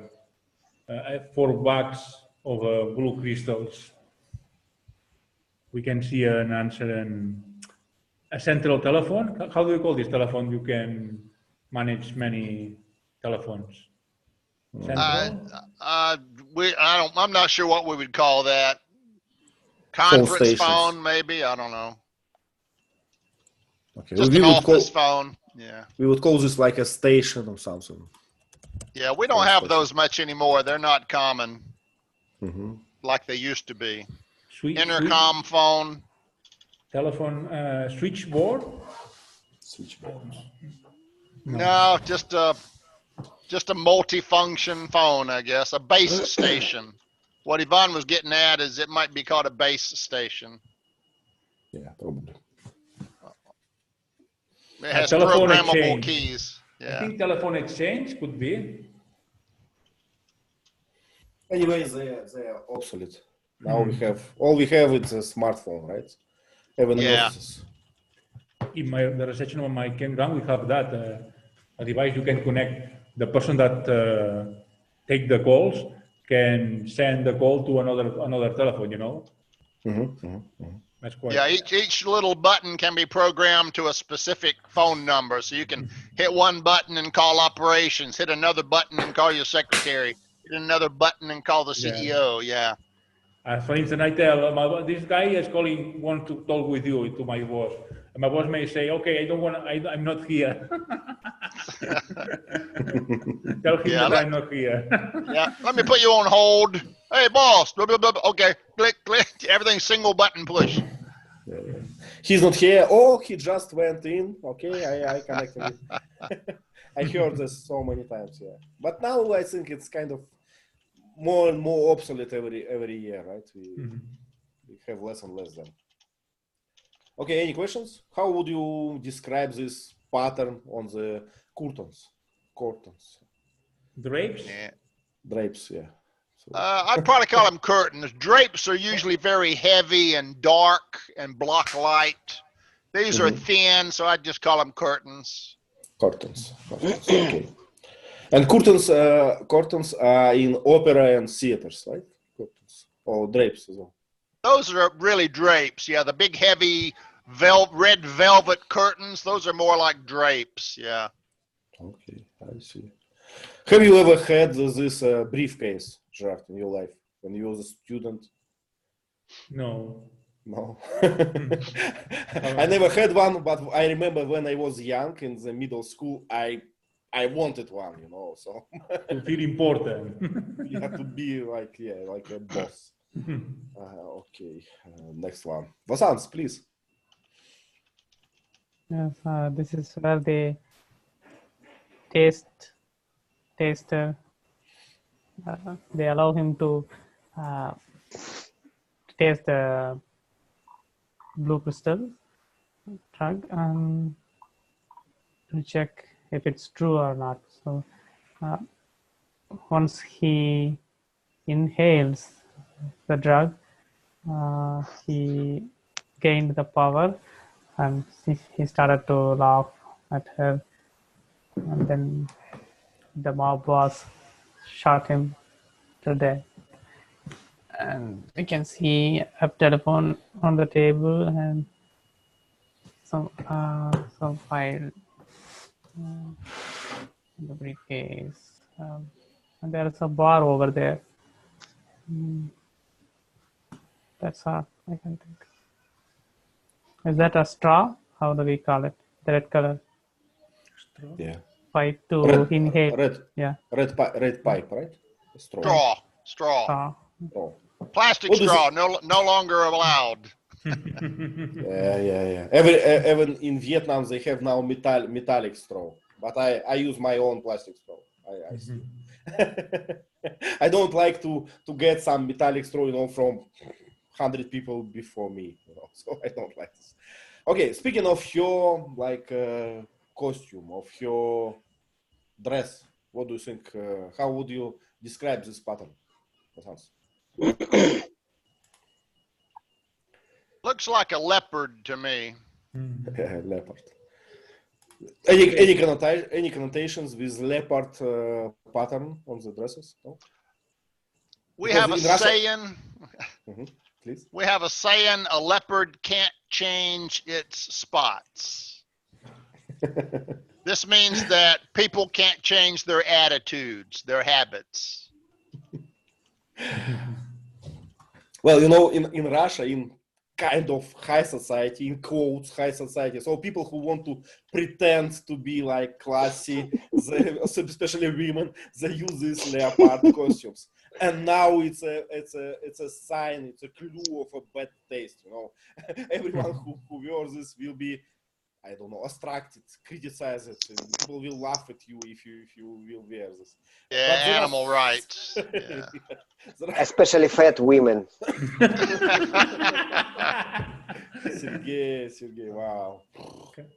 4 bags of blue crystals. We can see an answer and a central telephone. How do you call this telephone? You can manage many telephones. Central? I'm not sure what we would call that. Conference phone, maybe. I don't know. Okay. Just an office phone. Yeah. We would call this like a station or something. Yeah, we don't have those much anymore. They're not common like they used to be. Intercom phone. Telephone switchboard? Switchboard. No, just a multi-function phone, I guess. A base station. What Ivan was getting at is it might be called a base station. Yeah, probably. It has programmable keys. Yeah. I think telephone exchange could be. Anyways, they are obsolete. Now all we have is a smartphone, right? Even in offices. In the reception of my campground, we have that a device you can connect. The person that take the calls can send the call to another telephone. You know. That's quite. Yeah, each little button can be programmed to a specific phone number, so you can hit one button and call operations, hit another button and call your secretary, hit another button and call the CEO. Yeah. For instance, I tell this guy is calling, want to talk with you, to my boss. And my boss may say, "Okay, I'm not here." Tell him that I'm not here. Yeah, let me put you on hold. Hey, boss. Blah, blah, blah. Okay, click, click. Everything's single button push. He's not here. Oh, he just went in. Okay, I connected it. I heard this so many times. Yeah, but now I think it's kind of more and more obsolete every year, right? We have less and less them. Okay, any questions? How would you describe this pattern on the curtains? Drapes? Yeah. Drapes, yeah. So. I'd probably call them curtains. Drapes are usually very heavy and dark and block light. These are thin, so I'd just call them curtains. Curtains. Okay. And curtains are in opera and theaters, right? Curtains or drapes as well. Those are really drapes. Yeah, the big heavy red velvet curtains. Those are more like drapes. Yeah. Okay, I see. Have you ever had this briefcase, Gerard, in your life when you were a student? No. No. I never had one, but I remember when I was young in the middle school, I wanted one, you know, so. To feel important. You have to be like a boss. Okay, next one. Vasants, please. Yes, this is where the taster, they allow him to taste the blue crystal drug and to check if it's true or not. So once he inhales the drug, he gained the power and he started to laugh at her, and then the mob boss shot him to death. And we can see a telephone on the table and some file in the briefcase, and there is a bar over there. That's all I can think. Is that a straw? How do we call it? The red color. Straw? Yeah. Pipe to inhale. Red pipe, right? Straw. Oh. Plastic straw, no longer allowed. Yeah. Even in Vietnam, they have now metallic straw, but I use my own plastic straw. I see. I don't like to get some metallic straw, you know, from 100 people before me, you know, so I don't like this. Okay, speaking of your like costume, of your dress, what do you think? How would you describe this pattern? Looks like a leopard to me. Leopard. Any connotations with leopard pattern on the dresses? No? We Because have a in Russia- saying. Please. We have a saying: a leopard can't change its spots. This means that people can't change their attitudes, their habits. Well, you know, in Russia, in kind of high society, in quotes, high society, so people who want to pretend to be like classy, especially women, they use these leopard costumes. And now it's a sign, it's a clue of a bad taste, you know. Everyone who wears this will be, I don't know, abstracted, criticized, and people will laugh at you if you will wear this. Yeah, animal rights. Yeah. Especially fat women. Sergey, wow.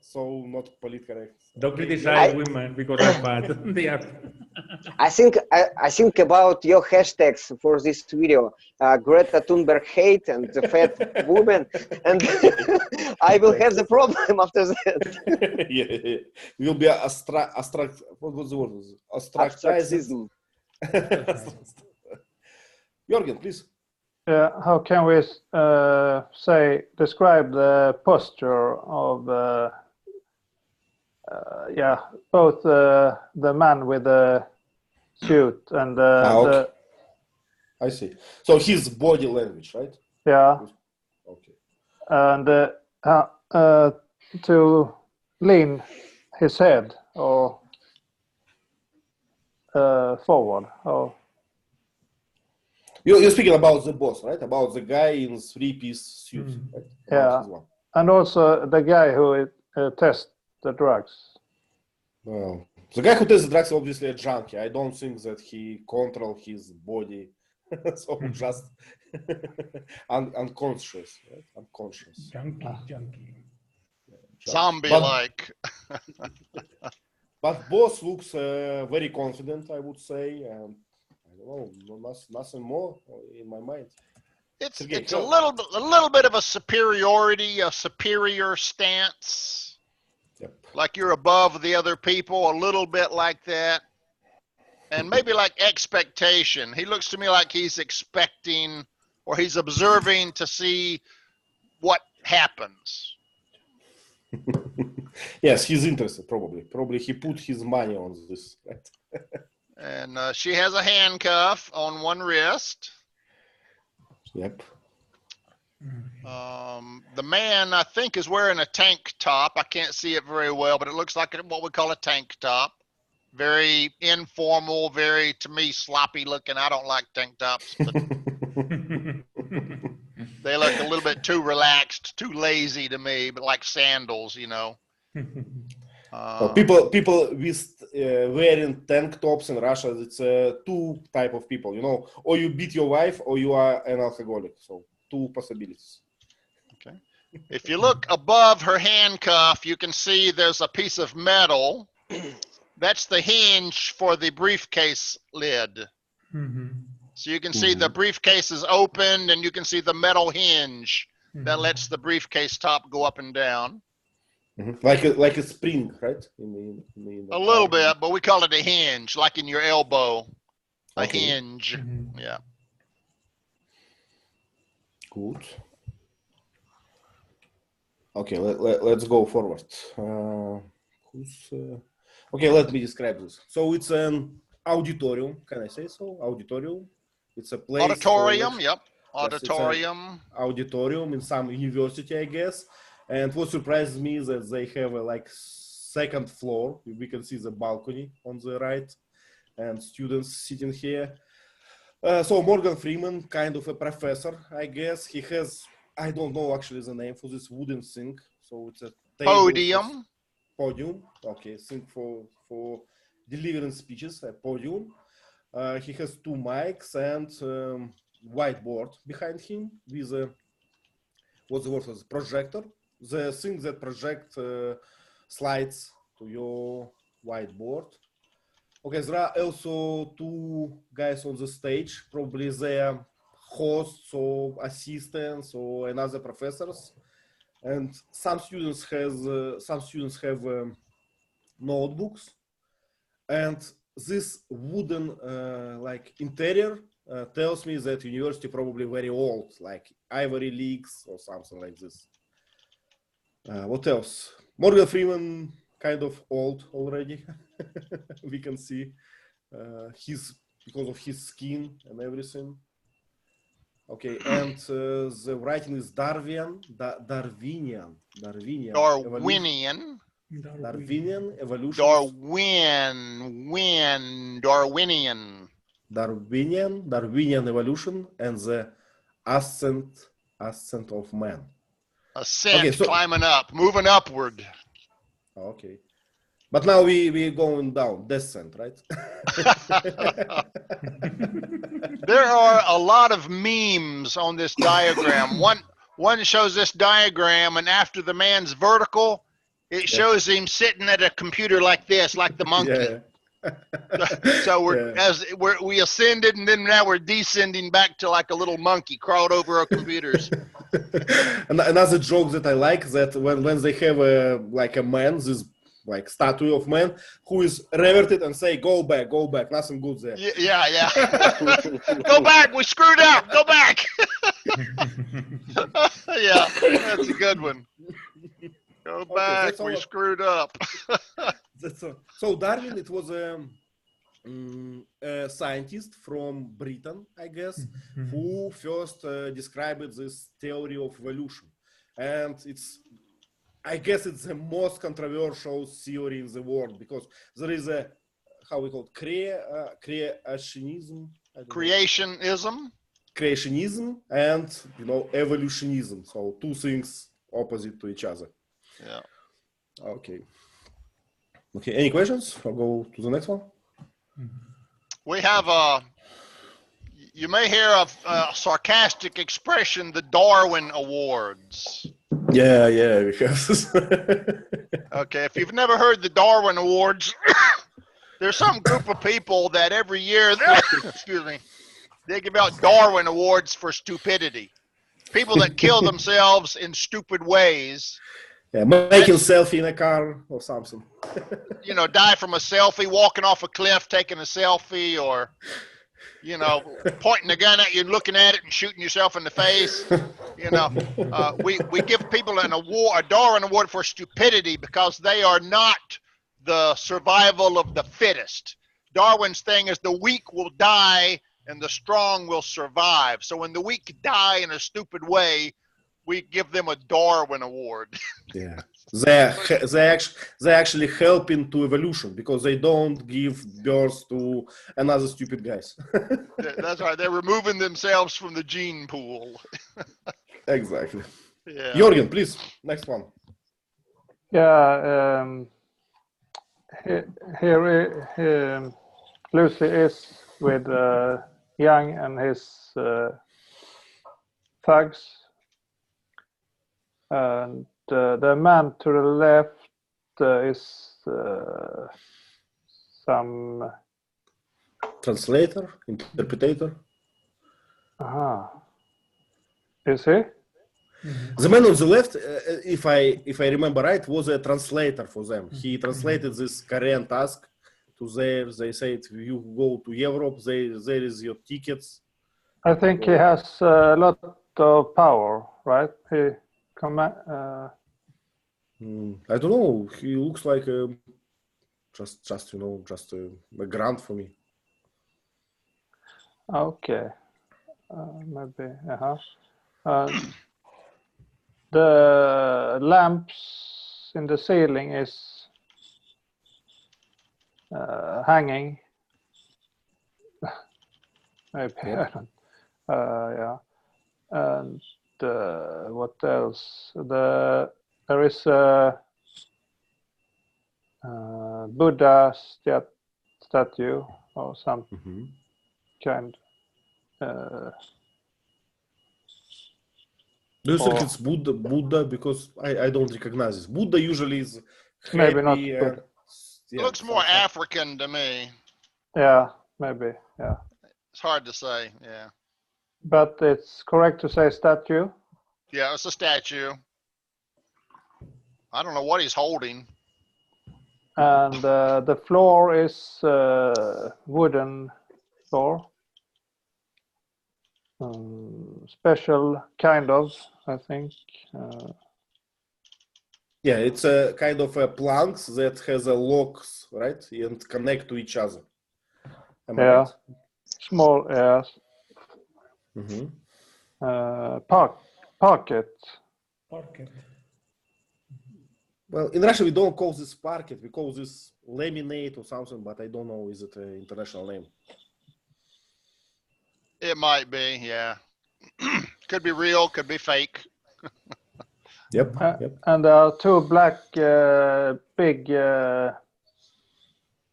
So not politically correct. Don't criticize women because they're fat. They are. I think about your hashtags for this video: Greta Thunberg hate and the fat woman, and I will have the problem after that. Yeah. Will be what was the word? Abstractism. Jürgen, please. How can we describe the posture of both the man with the suit and okay. I see. So his body language, right? Yeah. Okay. And to lean his head or forward. Or You're speaking about the boss, right? About the guy in three-piece suit, right? Yeah. And also the guy who tests the drugs. Well, the guy who tests the drugs is obviously a junkie. I don't think that he controls his body. So just unconscious, right? Unconscious. Junkie. Zombie-like. But boss looks very confident, I would say, and I don't know, nothing more in my mind. It's a little bit of a superiority, a superior stance. Yep. Like you're above the other people, a little bit like that. And maybe like expectation. He looks to me like he's expecting or he's observing to see what happens. Yes, he's interested, probably. Probably he put his money on this, right? And she has a handcuff on one wrist. Yep. The man, I think, is wearing a tank top. I can't see it very well, but it looks like what we call a tank top. Very informal, very, to me, sloppy looking. I don't like tank tops, but they look a little bit too relaxed, too lazy to me, but like sandals, you know. People with wearing tank tops in Russia, it's two type of people, you know, or you beat your wife or you are an alcoholic. So two possibilities. Okay. If you look above her handcuff, you can see there's a piece of metal. That's the hinge for the briefcase lid. So you can see the briefcase is opened and you can see the metal hinge that lets the briefcase top go up and down. Like a spring, right? A little bit, but we call it a hinge, like in your elbow. A hinge. Yeah. Good. Okay, let's go forward. Okay, let me describe this. So it's an auditorium. Can I say so? Auditorium. It's a place. Auditorium. Yep. Auditorium. Yes, auditorium in some university, I guess. And what surprises me is that they have a second floor. We can see the balcony on the right, and students sitting here. So Morgan Freeman, kind of a professor, I guess. He has I don't know actually the name for this wooden thing. So it's a table. Podium. Podium. Okay, thing for delivering speeches. A podium. He has 2 mics and whiteboard behind him with a what's the word for this? Projector. The thing that project slides to your whiteboard. Okay, there are also 2 guys on the stage, probably their hosts or assistants or another professors, and some students have notebooks, and this wooden like interior tells me that university probably very old, like Ivory Leagues or something like this. What else? Morgan Freeman kind of old already. We can see because of his skin and everything. Okay, and the writing is Darwinian evolution. Darwinian evolution. Darwinian evolution and the ascent of man. Ascent, okay, so, climbing up, moving upward. Okay. But now we're going down, descent, right? There are a lot of memes on this diagram. One shows this diagram, and after the man's vertical, it shows him sitting at a computer like this, like the monkey. Yeah. So we ascended, and then now we're descending back to like a little monkey crawled over our computers. And another joke that I like, that when they have like a man, this like statue of man who is reverted and say, go back, nothing good there. Yeah. Go back, we screwed up, go back. Yeah, that's a good one. Go back, we screwed up. That's all. So Darwin, it was a scientist from Britain, I guess, who first described this theory of evolution. And I guess it's the most controversial theory in the world, because there is a, how we call it, creationism. Creationism and, evolutionism. So 2 things opposite to each other. Yeah. Okay, any questions? I'll go to the next one. We have you may hear a sarcastic expression, the Darwin Awards. Yeah, we have. Okay, if you've never heard the Darwin Awards, there's some group of people that every year, they give out Darwin Awards for stupidity. People that kill themselves in stupid ways. Yeah, making selfie in a car or something. Die from a selfie, walking off a cliff, taking a selfie, or, pointing a gun at you, looking at it and shooting yourself in the face. We give people a Darwin Award for stupidity because they are not the survival of the fittest. Darwin's thing is the weak will die and the strong will survive. So when the weak die in a stupid way, we give them a Darwin Award. Yeah, they actually help into evolution because they don't give birth to another stupid guys. That's right. They're removing themselves from the gene pool. Exactly. Yeah. Jorgen, please, next one. Yeah, here Lucy is with Young and his thugs. And the man to the left is some translator, interpreter. Is he? The man on the left, if I remember right, was a translator for them. He translated this Korean task to there. They said, you go to Europe, there is your tickets. I think he has a lot of power, right? I don't know. He looks like just a grunt for me. Okay, maybe. The lamps in the ceiling is hanging. Maybe I don't. Yeah, and what else? There is a Buddha statue or some kind. Do you think it's Buddha? Because I don't recognize this. Buddha usually is happy. Maybe not and, yeah, Looks more African to me. Yeah, maybe. Yeah, It's hard to say. Yeah. but it's correct to say statue. Yeah, it's a statue. I don't know what he's holding. And the floor is wooden floor. Special kind of, I think. Yeah, it's a kind of a planks that has a locks, right, and connect to each other. Am I right? Small, yes. Parquet. Well, in Russia we don't call this parquet. We call this laminate or something, but I don't know. Is it an international name? It might be, yeah. Could be real, could be fake. Yep. And there are two black big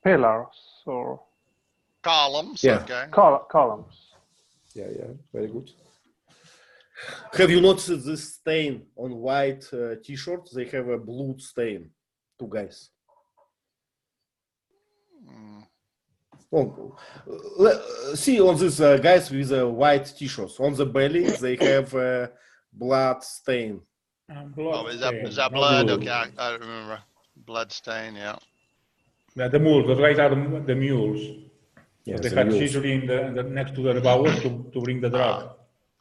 pillars or Columns, Yeah. okay. columns. Yeah, very good. Have you noticed this stain on white t-shirts? They have a blood stain. Two guys. Oh, see on these guys with white t-shirts. On the belly, they have a blood stain. Is that blood? Okay, I remember. Blood stain, yeah. Yeah, the mules, the guys are the mules. Yeah, they the had mules. usually in the next to the bowels to bring the drug,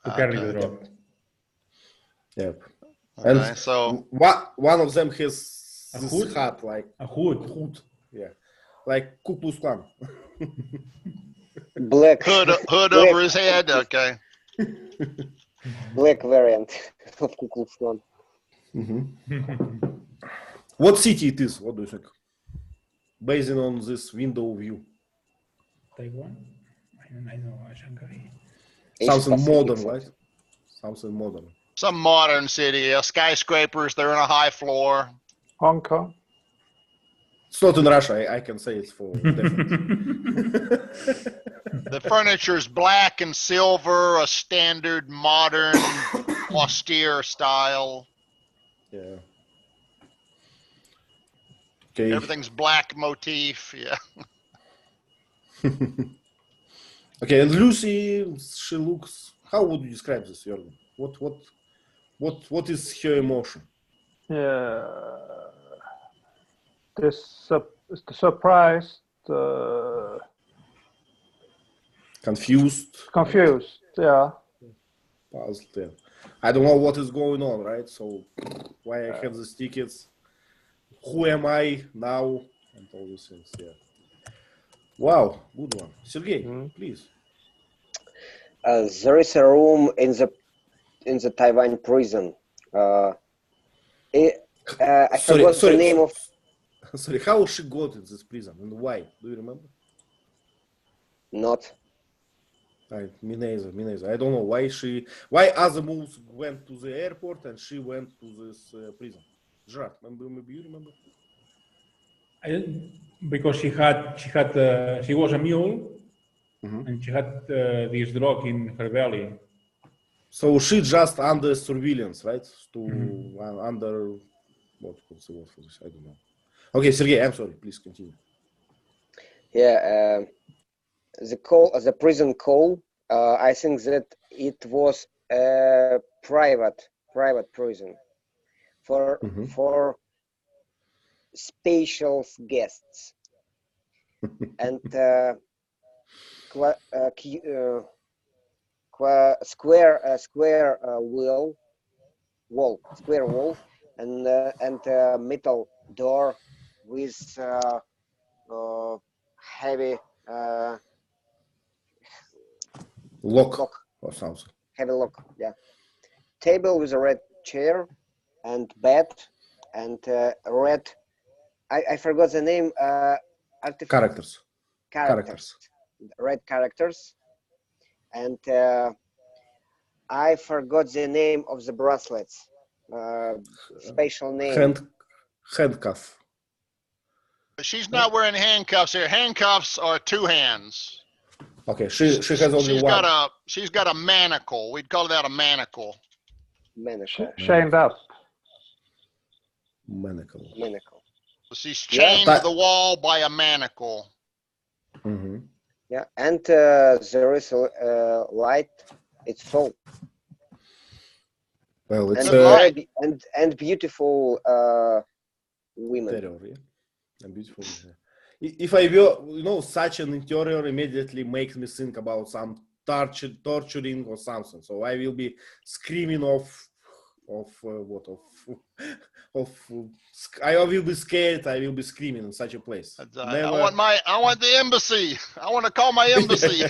to carry the drug. Yep. Okay, And so one of them has A this hood? hat, like A hood. yeah, like Ku Klux Klan. Black hood over his head, okay. black variant of Ku Klux Klan. What city it is? What do you think? Based on this window view. Taiwan? I know, Shanghai. Something Pacific modern, City. right? Something modern. Some modern city, yeah. Skyscrapers, they're in a high floor. Hong Kong. It's not in Russia. I can say it's for definite. The furniture is black and silver, a standard modern austere style. Yeah. Okay. Everything's black motif, yeah. Okay, and Lucy, she looks. How would you describe this, Jürgen? What is her emotion? Yeah. Surprised. Confused. Yeah. Puzzled. Yeah. I don't know what is going on, right? So why I have these tickets? Who am I now? And all these things. Yeah. Wow, good one, Sergey. Please. There is a room in the Taiwan prison. I forgot the name of. Sorry, how she got in this prison and why? Do you remember? Not. Me neither. I don't know why other moves went to the airport and she went to this prison. Gerard, maybe you remember? Because she was a mule, and she had this drug in her belly. So she just under surveillance, right? Under what's the word for this? I don't know. Okay, Sergey, I'm sorry. Please continue. Yeah, the prison call. I think that it was a private prison for special guests, and square wall, and metal door with heavy Lock or something. heavy lock. Yeah, table with a red chair and bed and red. I forgot the name. Characters. Red characters, and I forgot the name of the bracelets. Special name. Handcuff. She's not wearing handcuffs here. Handcuffs are two hands. Okay, she has only one. She's got a manacle. We'd call that a manacle. Manacle. Chained up. Manacle. Manacle. She's chained Yeah, to the wall by a manacle. Mm-hmm. Yeah, and there is a light. It's so. Well, it's and beautiful women. Interior, yeah? And beautiful. If I were, such an interior immediately makes me think about some torturing or something. So I will be screaming I will be scared. I will be screaming in such a place. I want the embassy. I want to call my embassy.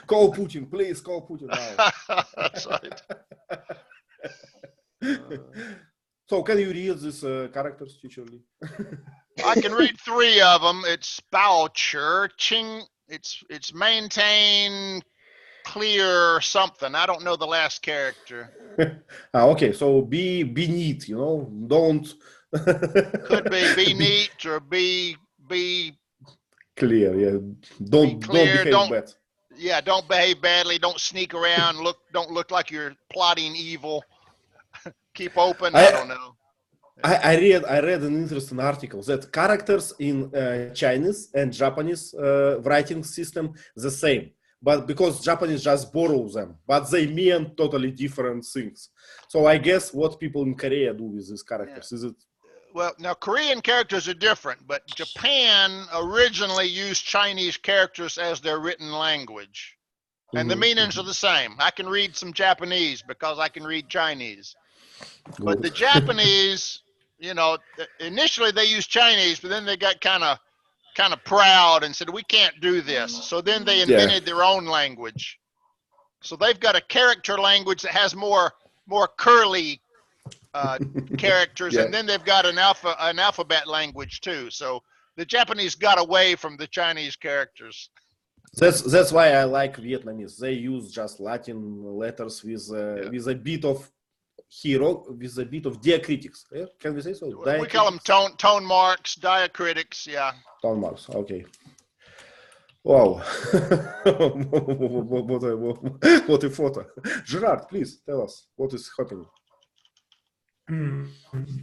Call Putin, please. Call Putin now. That's right. So can you read these characters, teacher Lee? I can read three of them. It's Boucher, Ching. It's maintain, clear, something. I don't know the last character. Okay, so be neat. Don't. Could be neat or be clear. Yeah, don't behave bad. Yeah, don't behave badly. Don't sneak around. Don't look like you're plotting evil. Keep open. I don't know. I read an interesting article that characters in Chinese and Japanese writing system the same, but because Japanese just borrow them, but they mean totally different things. So I guess what people in Korea do with these characters is it? Well, now Korean characters are different, but Japan originally used Chinese characters as their written language, and the meanings are the same. I can read some Japanese because I can read Chinese. Good. But the Japanese, initially they used Chinese, but then they got kind of proud and said, we can't do this. So then they invented their own language. So they've got a character language that has more curly characters, and then they've got an alphabet language too. So the Japanese got away from the Chinese characters. That's why I like Vietnamese. They use just Latin letters with a bit of with a bit of diacritics. Yeah? Can we say so? We call them tone marks, diacritics. Yeah. Tone marks. Okay. Wow. What a photo. Gerard, please tell us what is happening.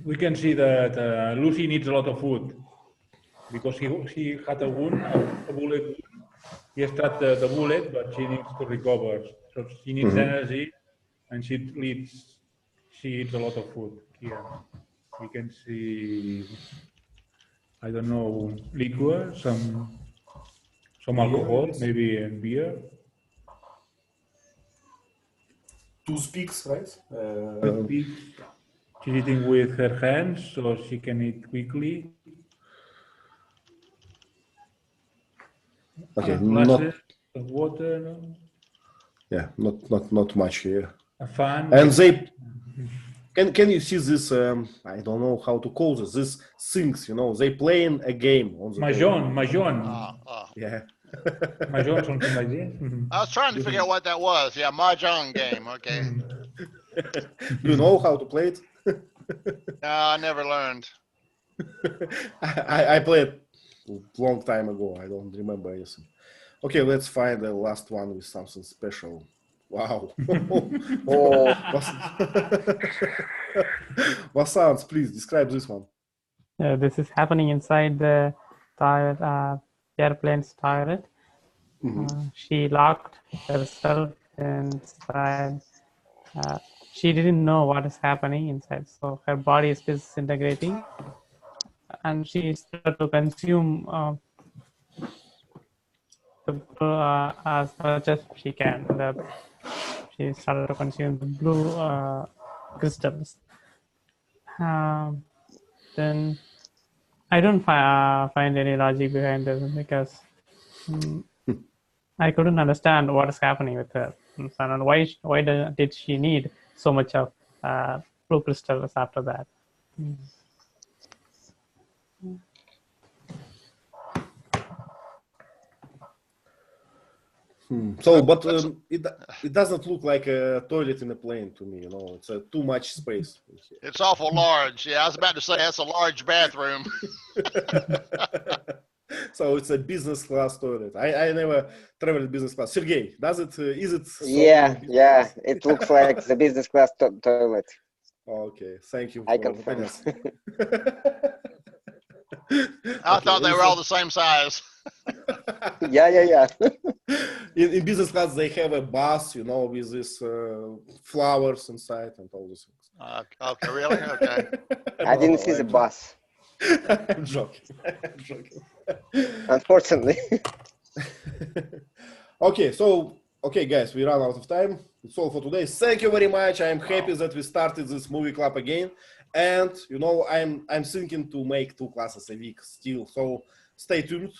We can see that Lucy needs a lot of food because she had a wound, a bullet wound. He struck the bullet, but she needs to recover. So she needs energy, and she eats a lot of food here. We can see, I don't know, liquor, some alcohol, maybe beer. Toothpicks, right? Toothpicks. She's eating with her hands, so she can eat quickly. Okay, glasses of water. Yeah, not much here. A fan. And they can you see this? I don't know how to call this. These things, they playing a game on the Mahjong. Yeah. Mahjong, something like this. I was trying to figure out what that was. Yeah, mahjong game. Okay. Do you know how to play it? No, I never learned. I played a long time ago. I don't remember anything. Okay, let's find the last one with something special. Wow. Vasant, please describe this one. This is happening inside the airplane's toilet. She locked herself inside. She didn't know what is happening inside, so her body is disintegrating, and she started to consume as much as she can. She started to consume the blue crystals. Then I don't find any logic behind this because I couldn't understand what is happening with her. And why did she need so much of blue crystals after that? So, but it doesn't look like a toilet in a plane to me. You know, it's too much space. It's awful large. Yeah, I was about to say that's a large bathroom. So it's a business class toilet. I never traveled business class. Sergey, does it? Is it? So Yeah. It looks like the business class toilet. Okay, thank you. I confirm. I thought they were all the same size. Yeah. In business class, they have a bus, you know, with these flowers inside and all these things. Okay, really? Okay. I didn't see the bus. I'm joking. Unfortunately. Okay, guys, we ran out of time. It's all for today. Thank you very much. I'm happy that we started this movie club again. And you know, I'm thinking to make 2 classes a week still. So stay tuned.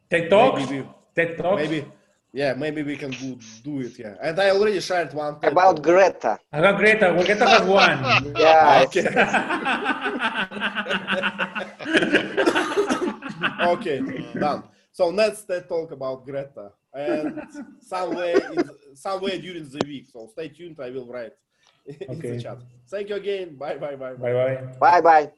TED Talks. Maybe we can do it. Yeah, and I already shared one. About Greta. About Greta. Well, Greta has one. Yeah. Okay, done. So let's talk about Greta and somewhere during the week. So stay tuned. I will write in the chat. Thank you again. Bye. Bye. Bye. Bye-bye.